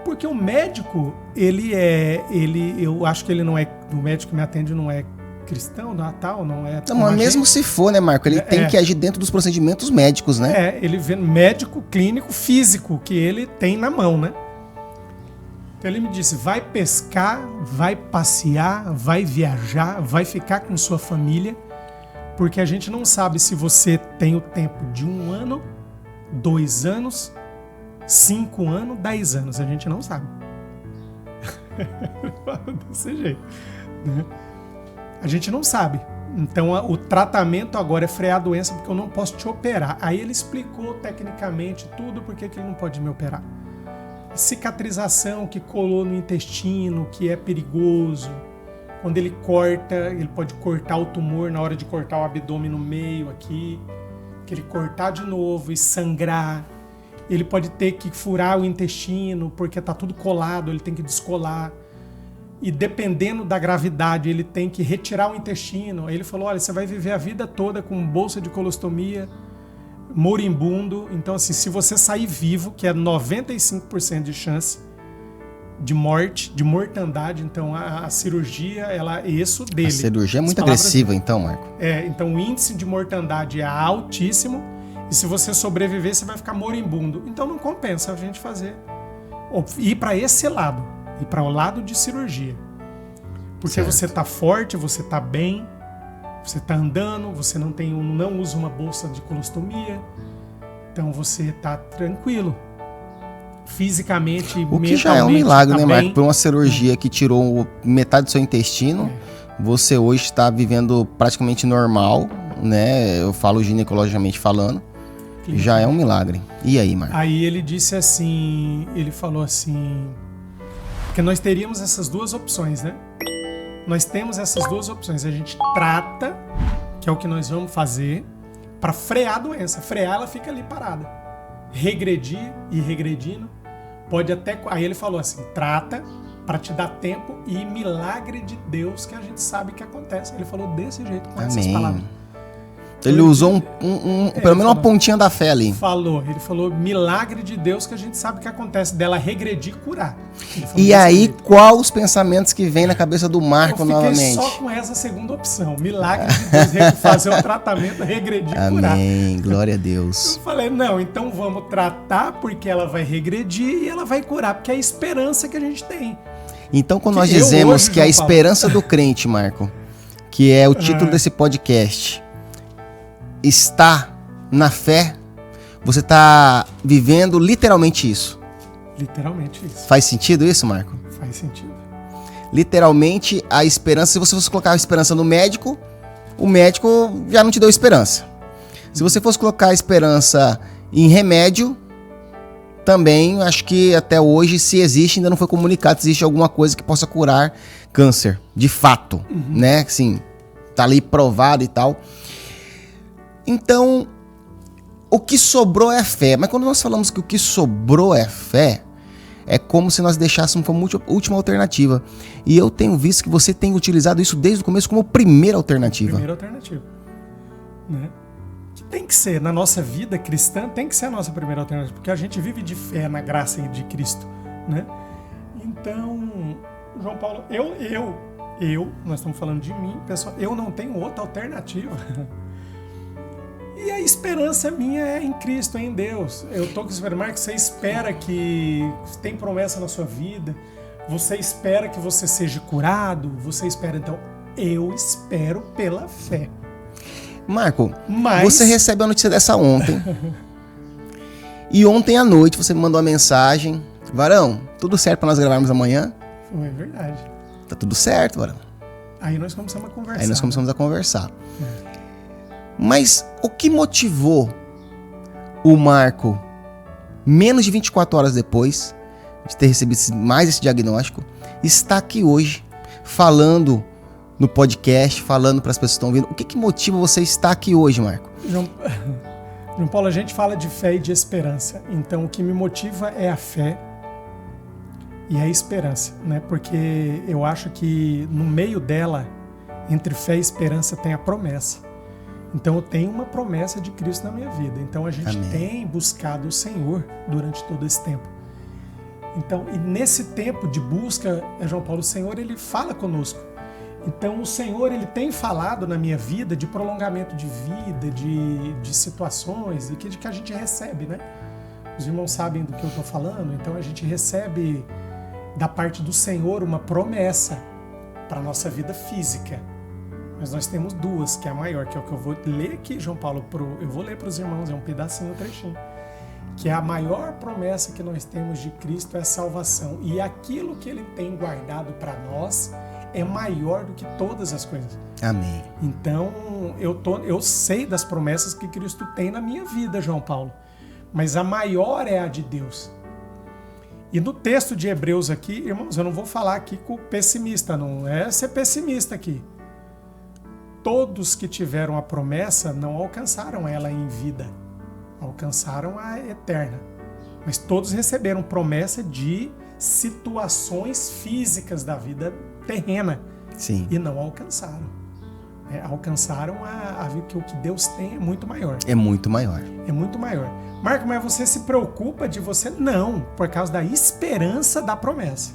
Porque o médico, eu acho que ele não é, o médico que me atende não é cristão, Natal, não é... Não, mas mesmo se for, né, Marco? Ele tem que agir dentro dos procedimentos médicos, né? Ele vê médico, clínico, físico, que ele tem na mão, né? Então ele me disse, vai pescar, vai passear, vai viajar, vai ficar com sua família, porque a gente não sabe se você tem o tempo de 1 ano, 2 anos, 5 anos, 10 anos. A gente não sabe. Desse jeito, né? A gente não sabe. Então o tratamento agora é frear a doença porque eu não posso te operar. Aí ele explicou tecnicamente tudo porque que ele não pode me operar. Cicatrização que colou no intestino, que é perigoso. Quando ele corta, ele pode cortar o tumor na hora de cortar o abdômen no meio aqui. Que ele cortar de novo e sangrar. Ele pode ter que furar o intestino porque tá tudo colado, ele tem que descolar. E dependendo da gravidade, ele tem que retirar o intestino. Aí ele falou, olha, você vai viver a vida toda com bolsa de colostomia, moribundo. Então, assim, se você sair vivo, que é 95% de chance de morte, de mortandade, então a cirurgia, isso dele. A cirurgia é muito agressiva, então, Marco. Então o índice de mortandade é altíssimo. E se você sobreviver, você vai ficar moribundo. Então não compensa a gente fazer. Ou ir para esse lado. Ir para o lado de cirurgia. Porque certo. Você tá forte, você tá bem, você tá andando, você não usa uma bolsa de colostomia. Então você tá tranquilo. Fisicamente, o que já é um milagre, tá, né, Marco? Por uma cirurgia que tirou metade do seu intestino, você hoje está vivendo praticamente normal, né? Eu falo ginecologicamente falando. Já é um milagre. E aí, Marco? Aí ele disse assim, ele falou assim, porque nós teríamos essas duas opções, né? Nós temos essas duas opções. A gente trata, que é o que nós vamos fazer, para frear a doença. Frear, ela fica ali parada. Regredir e regredindo. Pode até... Aí ele falou assim, trata para te dar tempo e milagre de Deus que a gente sabe que acontece. Ele falou desse jeito, com essas palavras. Ele usou pelo menos uma pontinha da fé ali. Ele falou milagre de Deus que a gente sabe que acontece, dela regredir e curar. E aí, qual os pensamentos que vem na cabeça do Marco novamente? Eu fiquei só com essa segunda opção, milagre de Deus, fazer o tratamento, regredir e curar. Amém, glória a Deus. Eu falei, não, então vamos tratar porque ela vai regredir e ela vai curar, porque é a esperança que a gente tem. Então, quando nós dizemos que a esperança do crente, Marco, que é o título desse podcast, está na fé, você está vivendo literalmente isso. Literalmente isso. Faz sentido isso, Marco? Faz sentido. Literalmente a esperança, se você fosse colocar a esperança no médico, o médico já não te deu esperança. Se você fosse colocar a esperança em remédio, também acho que até hoje, se existe, ainda não foi comunicado se existe alguma coisa que possa curar câncer, de fato, né? Assim, tá ali provado e tal. Então, o que sobrou é fé. Mas quando nós falamos que o que sobrou é fé, é como se nós deixássemos como última alternativa. E eu tenho visto que você tem utilizado isso desde o começo como primeira alternativa. Primeira alternativa. Né? Que tem que ser, na nossa vida cristã, tem que ser a nossa primeira alternativa. Porque a gente vive de fé na graça de Cristo. Né? Então, João Paulo, nós estamos falando de mim, pessoal, eu não tenho outra alternativa. E a esperança minha é em Cristo, é em Deus. Eu tô com o supermercado, você espera que tem promessa na sua vida, você espera que você seja curado, você espera, então, eu espero pela fé. Marco, você recebe a notícia dessa ontem. E ontem à noite você me mandou uma mensagem, Varão, tudo certo para nós gravarmos amanhã? Foi verdade. Tá tudo certo, Varão. Aí nós começamos a conversar. Mas o que motivou o Marco, menos de 24 horas depois de ter recebido mais esse diagnóstico, estar aqui hoje falando no podcast, falando para as pessoas que estão ouvindo? O que motiva você estar aqui hoje, Marco? João Paulo, a gente fala de fé e de esperança. Então o que me motiva é a fé e a esperança, né? Porque eu acho que no meio dela, entre fé e esperança, tem a promessa. Então eu tenho uma promessa de Cristo na minha vida. Então a gente tem buscado o Senhor durante todo esse tempo. Então, e nesse tempo de busca, João Paulo, o Senhor, ele fala conosco. Então o Senhor, ele tem falado na minha vida de prolongamento de vida, de situações, e que a gente recebe, né? Os irmãos sabem do que eu estou falando, então a gente recebe da parte do Senhor uma promessa para a nossa vida física. Mas nós temos duas, que é a maior, que é o que eu vou ler aqui, João Paulo, eu vou ler para os irmãos, é um pedacinho, um trechinho. Que é a maior promessa que nós temos de Cristo é a salvação. E aquilo que ele tem guardado para nós é maior do que todas as coisas. Amém. Então, eu sei das promessas que Cristo tem na minha vida, João Paulo. Mas a maior é a de Deus. E no texto de Hebreus aqui, irmãos, eu não vou falar aqui com o pessimista, não é ser pessimista aqui. Todos que tiveram a promessa não alcançaram ela em vida. Alcançaram a eterna. Mas todos receberam promessa de situações físicas da vida terrena. Sim. E não alcançaram. Alcançaram a vida que o que Deus tem é muito maior. É muito maior. É muito maior. Marco, mas você se preocupa de você? Não, por causa da esperança da promessa.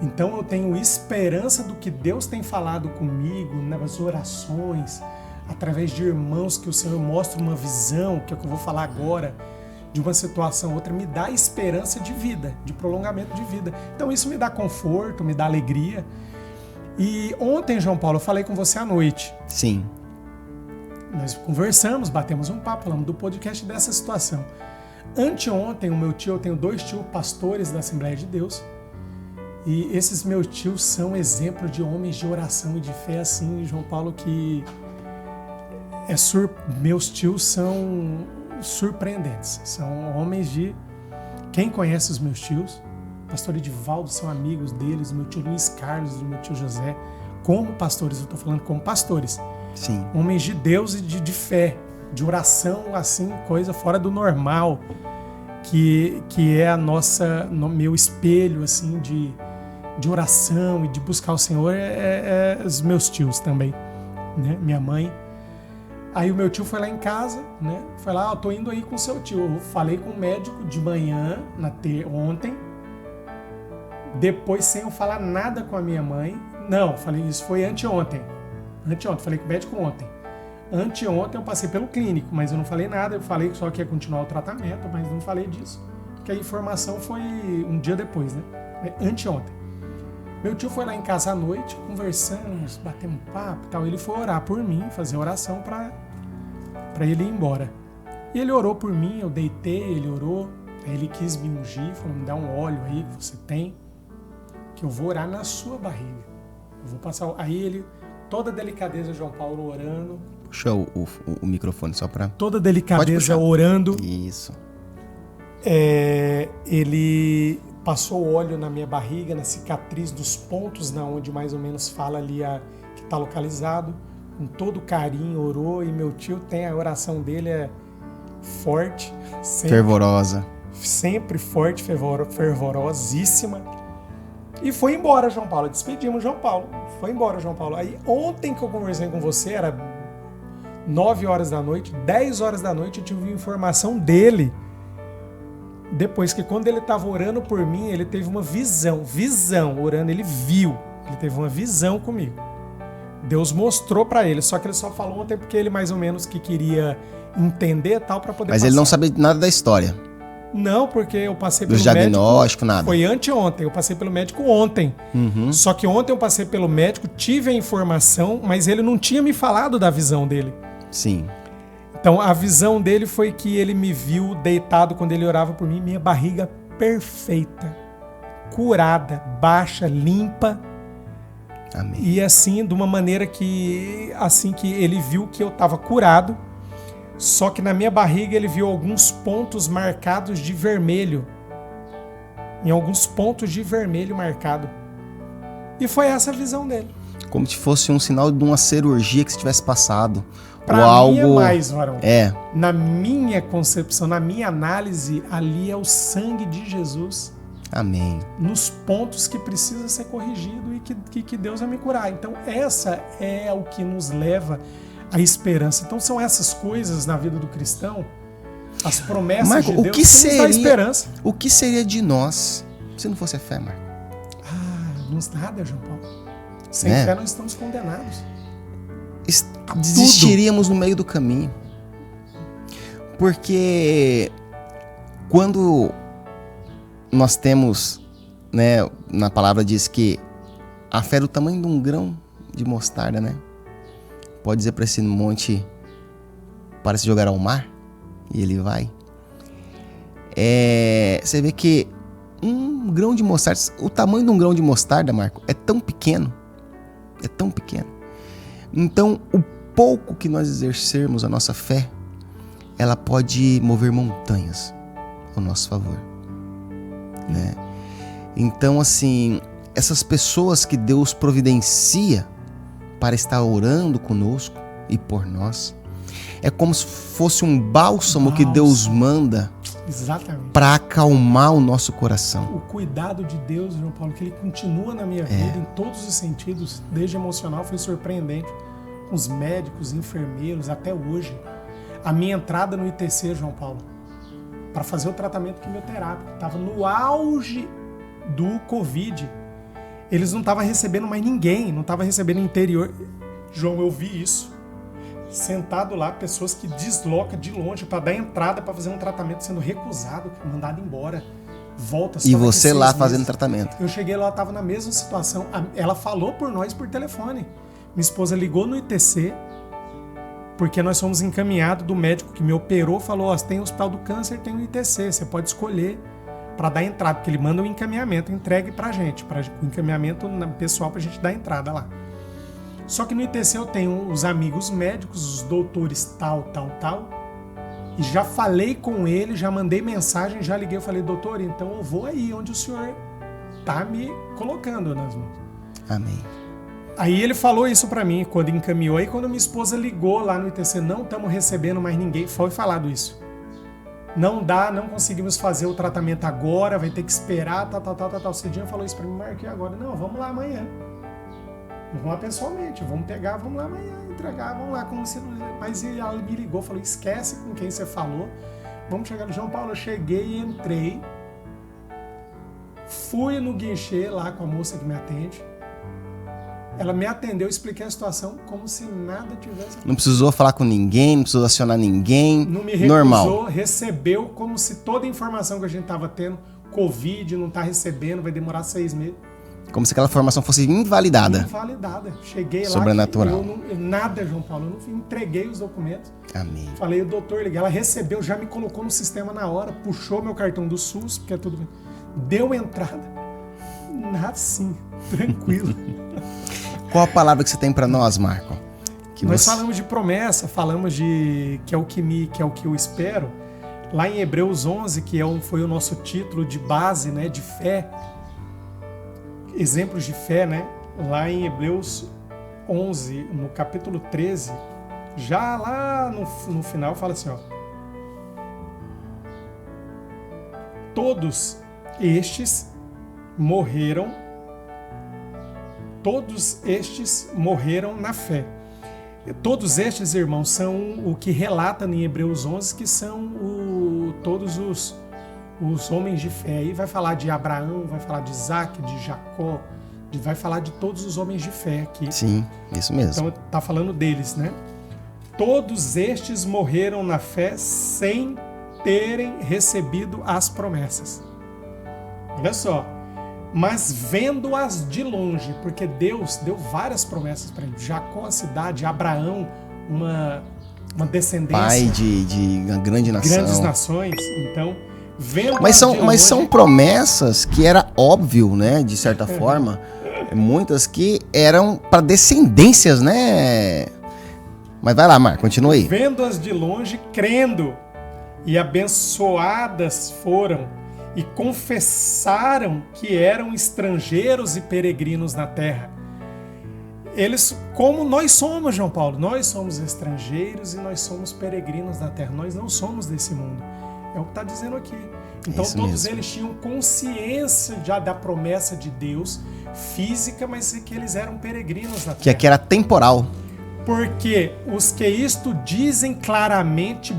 Então eu tenho esperança do que Deus tem falado comigo nas orações, através de irmãos que o Senhor mostra uma visão, que é o que eu vou falar agora, de uma situação ou outra, me dá esperança de vida, de prolongamento de vida. Então isso me dá conforto, me dá alegria. E ontem, João Paulo, eu falei com você à noite. Sim. Nós conversamos, batemos um papo, falamos do podcast dessa situação. Anteontem, eu tenho 2 tios pastores da Assembleia de Deus. E esses meus tios são exemplo de homens de oração e de fé, assim, João Paulo, que meus tios são surpreendentes. São homens de... Quem conhece os meus tios? Pastor Edivaldo são amigos deles, meu tio Luiz Carlos e meu tio José. Como pastores, eu estou falando como pastores. Sim. Homens de Deus e de fé, de oração, assim, coisa fora do normal, que é meu espelho, assim, de oração e de buscar o Senhor, os meus tios também, né? Minha mãe. Aí o meu tio foi lá em casa, né? Foi lá, eu tô indo aí com o seu tio. Eu falei com o médico de manhã, ontem, depois sem eu falar nada com a minha mãe. Não, falei isso foi anteontem, falei com o médico ontem. Anteontem eu passei pelo clínico, mas eu não falei nada, eu falei só que ia continuar o tratamento, mas não falei disso, porque a informação foi um dia depois, né? Anteontem. Meu tio foi lá em casa à noite, conversamos, batemos um papo e tal. Ele foi orar por mim, fazer oração para ele ir embora. E ele orou por mim, eu deitei, ele orou. Aí ele quis me ungir, falou, me dá um óleo aí que você tem, que eu vou orar na sua barriga. Eu vou passar... Aí ele, toda a delicadeza, João Paulo orando. Puxa o microfone só para... Toda a delicadeza orando. Isso. Ele... passou óleo na minha barriga, na cicatriz dos pontos, na onde mais ou menos fala ali que está localizado. Com todo carinho, orou. E meu tio a oração dele é forte. Fervorosa. Sempre forte, fervorosíssima. E foi embora, João Paulo. Despedimos João Paulo. Foi embora, João Paulo. Aí ontem que eu conversei com você, era 9 horas da noite, 10 horas da noite, eu tive informação dele. Depois que quando ele estava orando por mim, ele teve uma visão, orando, ele viu, ele teve uma visão comigo. Deus mostrou para ele, só que ele só falou ontem porque ele mais ou menos que queria entender tal para poder Mas passar. Ele não sabia nada da história. Não, porque eu passei pelo médico... Do diagnóstico, nada. Foi anteontem, eu passei pelo médico ontem. Uhum. Só que ontem eu passei pelo médico, tive a informação, mas ele não tinha me falado da visão dele. Sim. Então, a visão dele foi que ele me viu deitado quando ele orava por mim, minha barriga perfeita, curada, baixa, limpa. Amém. E assim, de uma maneira que ele viu que eu estava curado, só que na minha barriga ele viu alguns pontos marcados de vermelho. Em alguns pontos de vermelho marcado. E foi essa a visão dele. Como se fosse um sinal de uma cirurgia que você tivesse passado. Pra ou mim algo... é mais, varão. É. Na minha concepção, na minha análise, ali é o sangue de Jesus. Amém. Nos pontos que precisa ser corrigido e que Deus vai me curar. Então, essa é o que nos leva à esperança. Então, são essas coisas na vida do cristão, as promessas Marco, de Deus que nos dá esperança. O que seria de nós se não fosse a fé, Marco? Não nada, João Paulo. Sem né? fé nós estamos condenados. Desistiríamos no meio do caminho. Porque quando nós temos, né, na palavra diz que a fé é do tamanho de um grão de mostarda, né? Pode dizer para esse monte para se jogar ao mar e ele vai. Você vê que um grão de mostarda, o tamanho de um grão de mostarda, Marco, é tão pequeno. É tão pequeno. Então, o pouco que nós exercermos a nossa fé, ela pode mover montanhas ao nosso favor, né? Então, assim, essas pessoas que Deus providencia para estar orando conosco e por nós, é como se fosse um bálsamo que Deus manda para acalmar o nosso coração. O cuidado de Deus, João Paulo, que ele continua na minha vida em todos os sentidos, desde emocional, foi surpreendente. Os médicos, enfermeiros, até hoje. A minha entrada no ITC, João Paulo, para fazer o tratamento quimioterápico, estava no auge do Covid. Eles não estavam recebendo mais ninguém, não estavam recebendo interior. João, eu vi isso. Sentado lá, pessoas que deslocam de longe para dar entrada para fazer um tratamento sendo recusado, mandado embora. Volta. E você lá fazendo tratamento. Eu cheguei lá, estava na mesma situação. Ela falou por nós por telefone. Minha esposa ligou no ITC, porque nós fomos encaminhados do médico que me operou, falou, ó, tem o Hospital do Câncer, tem o ITC, você pode escolher para dar entrada, porque ele manda um encaminhamento, entregue pra gente, o encaminhamento pessoal pra gente dar entrada lá. Só que no ITC eu tenho os amigos médicos, os doutores tal, e já falei com ele, já mandei mensagem, já liguei, eu falei, doutor, então eu vou aí onde o senhor tá me colocando nas mãos. Amém. Aí ele falou isso pra mim, quando encaminhou, aí quando minha esposa ligou lá no ITC, não estamos recebendo mais ninguém, foi falado isso. Não dá, não conseguimos fazer o tratamento agora, vai ter que esperar, tal. Cidinha falou isso pra mim, marquei agora. Não, vamos lá amanhã. Vamos lá pessoalmente, vamos pegar, vamos lá amanhã, entregar, vamos lá. Como se... Mas ela me ligou, falou, esquece com quem você falou, vamos chegar no João Paulo. Eu cheguei e entrei, fui no guichê lá com a moça que me atende. Ela me atendeu, expliquei a situação como se nada tivesse... Não precisou falar com ninguém, não precisou acionar ninguém. Não me recusou, normal. Recebeu como se toda a informação que a gente estava tendo, Covid, não está recebendo, vai demorar 6 meses. Como se aquela formação fosse invalidada. Invalidada. Cheguei lá, sobrenatural. Nada, João Paulo, eu não entreguei os documentos. Amém. Falei, o doutor, liguei, ela recebeu, já me colocou no sistema na hora, puxou meu cartão do SUS, porque é tudo bem. Deu entrada. Nada assim, tranquilo. Qual a palavra que você tem para nós, Marco? Nós falamos de promessa, falamos de que é o que eu espero. Lá em Hebreus 11, que foi o nosso título de base, né, de fé, exemplos de fé, né? Lá em Hebreus 11, no capítulo 13, já lá no final fala assim, ó: todos estes morreram na fé. Todos estes, irmãos, são o que relata em Hebreus 11, que são todos os homens de fé. Aí vai falar de Abraão, vai falar de Isaac, de Jacó, vai falar de todos os homens de fé aqui. Sim, isso mesmo. Então tá falando deles, né? Todos estes morreram na fé sem terem recebido as promessas. Olha só. Mas vendo-as de longe, porque Deus deu várias promessas para ele. Jacó, a cidade, Abraão, uma descendência. Pai de uma grande nação. Grandes nações. Então, vendo mas são promessas que era óbvio, né? De certa forma. Muitas que eram para descendências, né? Mas vai lá, Marco, continua aí. Vendo-as de longe, crendo, e abençoadas foram, e confessaram que eram estrangeiros e peregrinos na terra. Eles, como nós somos, João Paulo, nós somos estrangeiros e nós somos peregrinos na terra. Nós não somos desse mundo. É o que está dizendo aqui. Então todos eles tinham consciência já da promessa de Deus física, mas que eles eram peregrinos na terra. Que aqui era temporal. Porque os que isto dizem claramente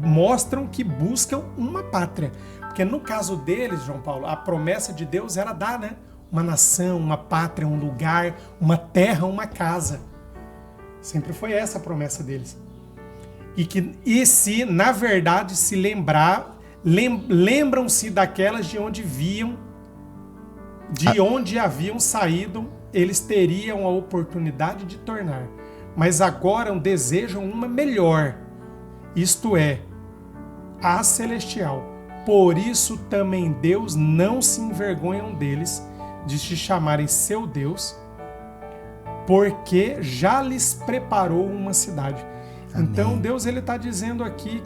mostram que buscam uma pátria. Porque no caso deles, João Paulo, a promessa de Deus era dar, né, uma nação, uma pátria, um lugar, uma terra, uma casa. Sempre foi essa a promessa deles. E se, na verdade, se lembram-se daquelas de onde onde haviam saído, eles teriam a oportunidade de tornar. Mas agora desejam uma melhor, isto é, a celestial. Por isso também Deus não se envergonham deles, de se chamarem seu Deus, porque já lhes preparou uma cidade. Amém. Então Deus está dizendo aqui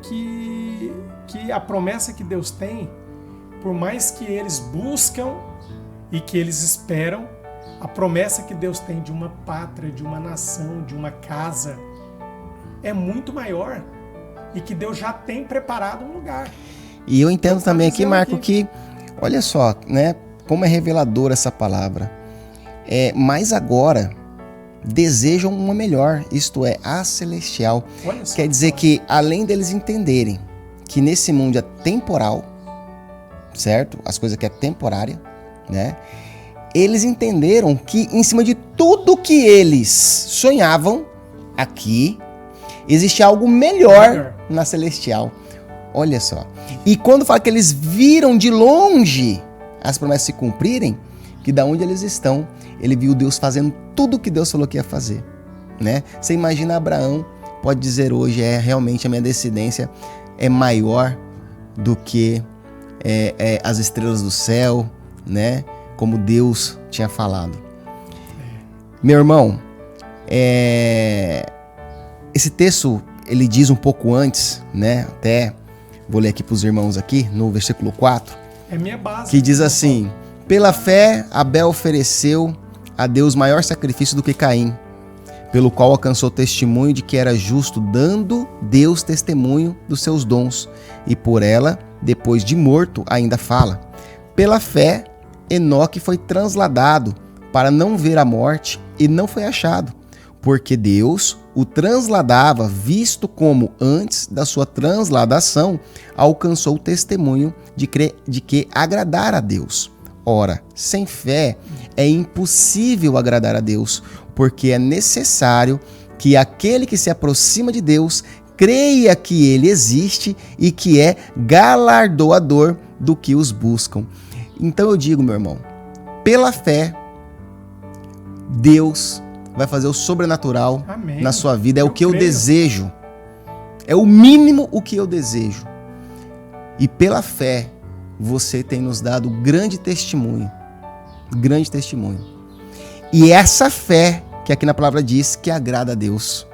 que a promessa que Deus tem, por mais que eles buscam e que eles esperam, a promessa que Deus tem de uma pátria, de uma nação, de uma casa, é muito maior, e que Deus já tem preparado um lugar. E eu entendo também aqui, Marco, que, olha só, né, como é reveladora essa palavra. Mas agora desejam uma melhor, isto é, a celestial. Quer dizer que, além deles entenderem que nesse mundo é temporal, certo? As coisas que é temporária, né? Eles entenderam que em cima de tudo que eles sonhavam aqui, existe algo melhor na celestial. Olha só. E quando fala que eles viram de longe as promessas se cumprirem, que da onde eles estão, ele viu Deus fazendo tudo o que Deus falou que ia fazer, né? Você imagina Abraão, pode dizer hoje, realmente a minha descendência é maior do que as estrelas do céu, né? Como Deus tinha falado. Meu irmão, esse texto, ele diz um pouco antes, né? Até vou ler aqui para os irmãos aqui, no versículo 4. É minha base. Que diz assim: pela fé, Abel ofereceu a Deus maior sacrifício do que Caim, pelo qual alcançou testemunho de que era justo, dando Deus testemunho dos seus dons, e por ela, depois de morto, ainda fala. Pela fé, Enoque foi transladado para não ver a morte e não foi achado, porque Deus o transladava, visto como antes da sua transladação alcançou o testemunho de que agradar a Deus. Ora, sem fé é impossível agradar a Deus, porque é necessário que aquele que se aproxima de Deus creia que ele existe e que é galardoador do que os buscam. Então eu digo, meu irmão, pela fé, Deus vai fazer o sobrenatural Amém. Na sua vida. É o que eu creio. desejo. É o mínimo o que eu desejo. E pela fé, você tem nos dado grande testemunho. Grande testemunho. E essa fé, que aqui na palavra diz, que agrada a Deus.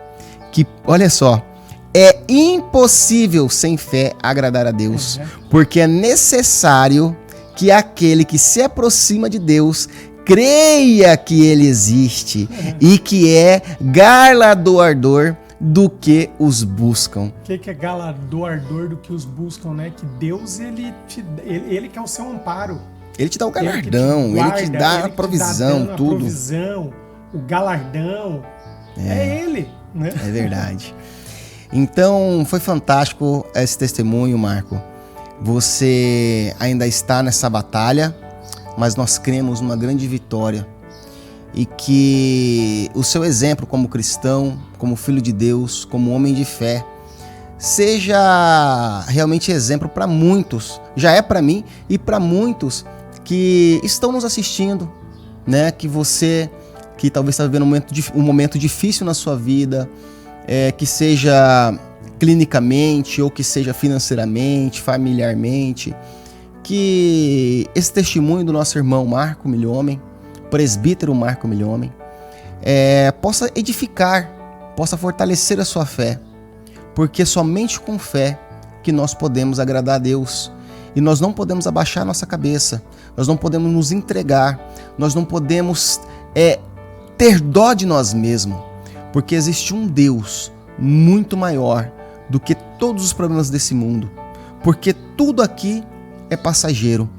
Que, olha só, é impossível sem fé agradar a Deus. Porque é necessário que aquele que se aproxima de Deus creia que ele existe e que é galardoador do que os buscam. O que é galardoador do que os buscam, né? Que Deus, ele que é o seu amparo. Ele te dá o galardão, ele te dá a provisão, tudo. A provisão, o galardão, é ele, né? É verdade. Então, foi fantástico esse testemunho, Marco. Você ainda está nessa batalha, mas nós cremos numa grande vitória. E que o seu exemplo como cristão, como filho de Deus, como homem de fé, seja realmente exemplo para muitos. Já é para mim e para muitos que estão nos assistindo, né? Que você, que talvez está vivendo um momento difícil na sua vida, que seja clinicamente ou que seja financeiramente, familiarmente, que esse testemunho do nosso irmão Marco Milhomem, presbítero Marco Milhomem, possa edificar, possa fortalecer a sua fé, porque somente com fé que nós podemos agradar a Deus. E nós não podemos abaixar a nossa cabeça, nós não podemos nos entregar, nós não podemos ter dó de nós mesmos, porque existe um Deus muito maior do que todos os problemas desse mundo, porque tudo aqui é passageiro,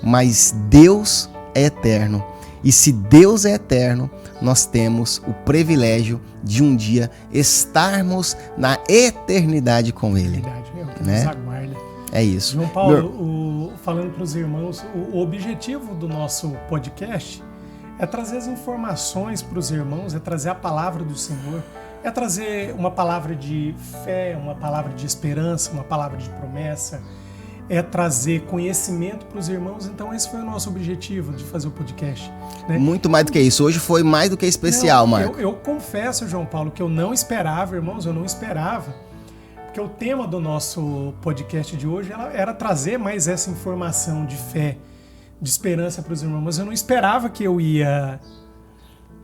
mas Deus é eterno. E se Deus é eterno, nós temos o privilégio de um dia estarmos na eternidade com Ele. Verdade, né? Nos aguarda. É isso. João Paulo, falando para os irmãos, o objetivo do nosso podcast é trazer as informações para os irmãos, é trazer a palavra do Senhor, é trazer uma palavra de fé, uma palavra de esperança, uma palavra de promessa, é trazer conhecimento para os irmãos. Então esse foi o nosso objetivo de fazer o podcast, né? Muito mais do que isso. Hoje foi mais do que especial, Marco. Eu confesso, João Paulo, que eu não esperava, irmãos, eu não esperava, porque o tema do nosso podcast de hoje era trazer mais essa informação de fé, de esperança para os irmãos. Mas eu não esperava que eu ia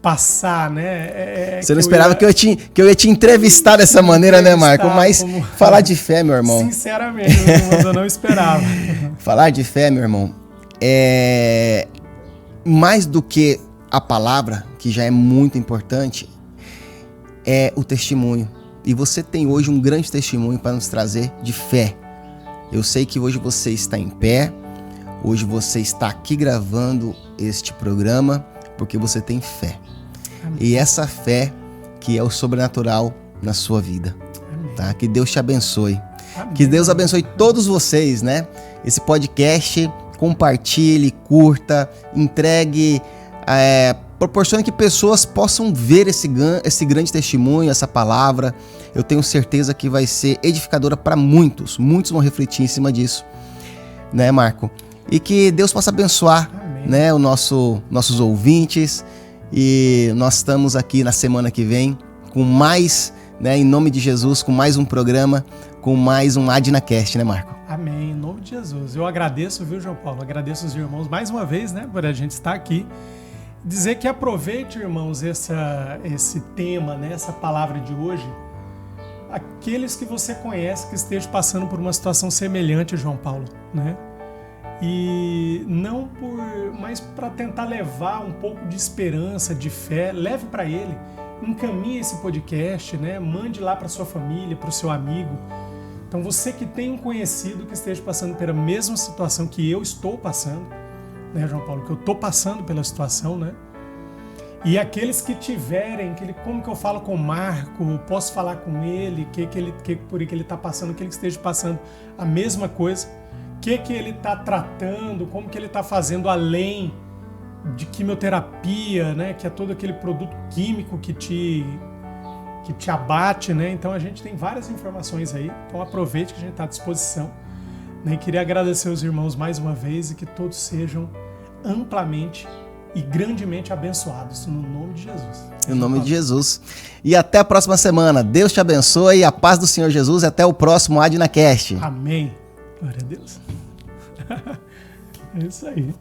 passar, né? Você não esperava que eu ia te entrevistar dessa maneira, né, Marco? Mas falar de fé, meu irmão. Sinceramente, mas eu não esperava. Falar de fé, meu irmão, é mais do que a palavra, que já é muito importante, é o testemunho. E você tem hoje um grande testemunho para nos trazer de fé. Eu sei que hoje você está em pé, hoje você está aqui gravando este programa porque você tem fé. Amém. E essa fé que é o sobrenatural na sua vida. Tá? Que Deus te abençoe. Amém. Que Deus abençoe todos vocês, né? Esse podcast, compartilhe, curta, entregue, proporcione que pessoas possam ver esse grande testemunho, essa palavra. Eu tenho certeza que vai ser edificadora para muitos. Muitos vão refletir em cima disso, né, Marco? E que Deus possa abençoar, né, nossos ouvintes. E nós estamos aqui na semana que vem com mais, né, em nome de Jesus, com mais um programa, com mais um AdnaCast, né, Marco? Amém, em nome de Jesus. Eu agradeço, viu, João Paulo? Agradeço os irmãos mais uma vez, né, por a gente estar aqui. Dizer que aproveite, irmãos, esse tema, né, essa palavra de hoje. Aqueles que você conhece que estejam passando por uma situação semelhante, João Paulo, né? E não mas para tentar levar um pouco de esperança, de fé, leve para ele, encaminhe esse podcast, né? Mande lá para sua família, para o seu amigo. Então você que tem um conhecido que esteja passando pela mesma situação que eu estou passando, né, João Paulo, que eu estou passando pela situação, né? E aqueles que tiverem, como que eu falo com o Marco, posso falar com ele, por que ele está passando, que ele esteja passando a mesma coisa, que ele está tratando, como que ele está fazendo além de quimioterapia, né? Que é todo aquele produto químico que te abate, né? Então a gente tem várias informações aí, então aproveite que a gente está à disposição, né? E queria agradecer aos irmãos mais uma vez e que todos sejam amplamente e grandemente abençoados, no nome de Jesus. Em nome de Jesus. E até a próxima semana. Deus te abençoe, a paz do Senhor Jesus e até o próximo AdnaCast. Amém. Glória a Deus. É isso aí.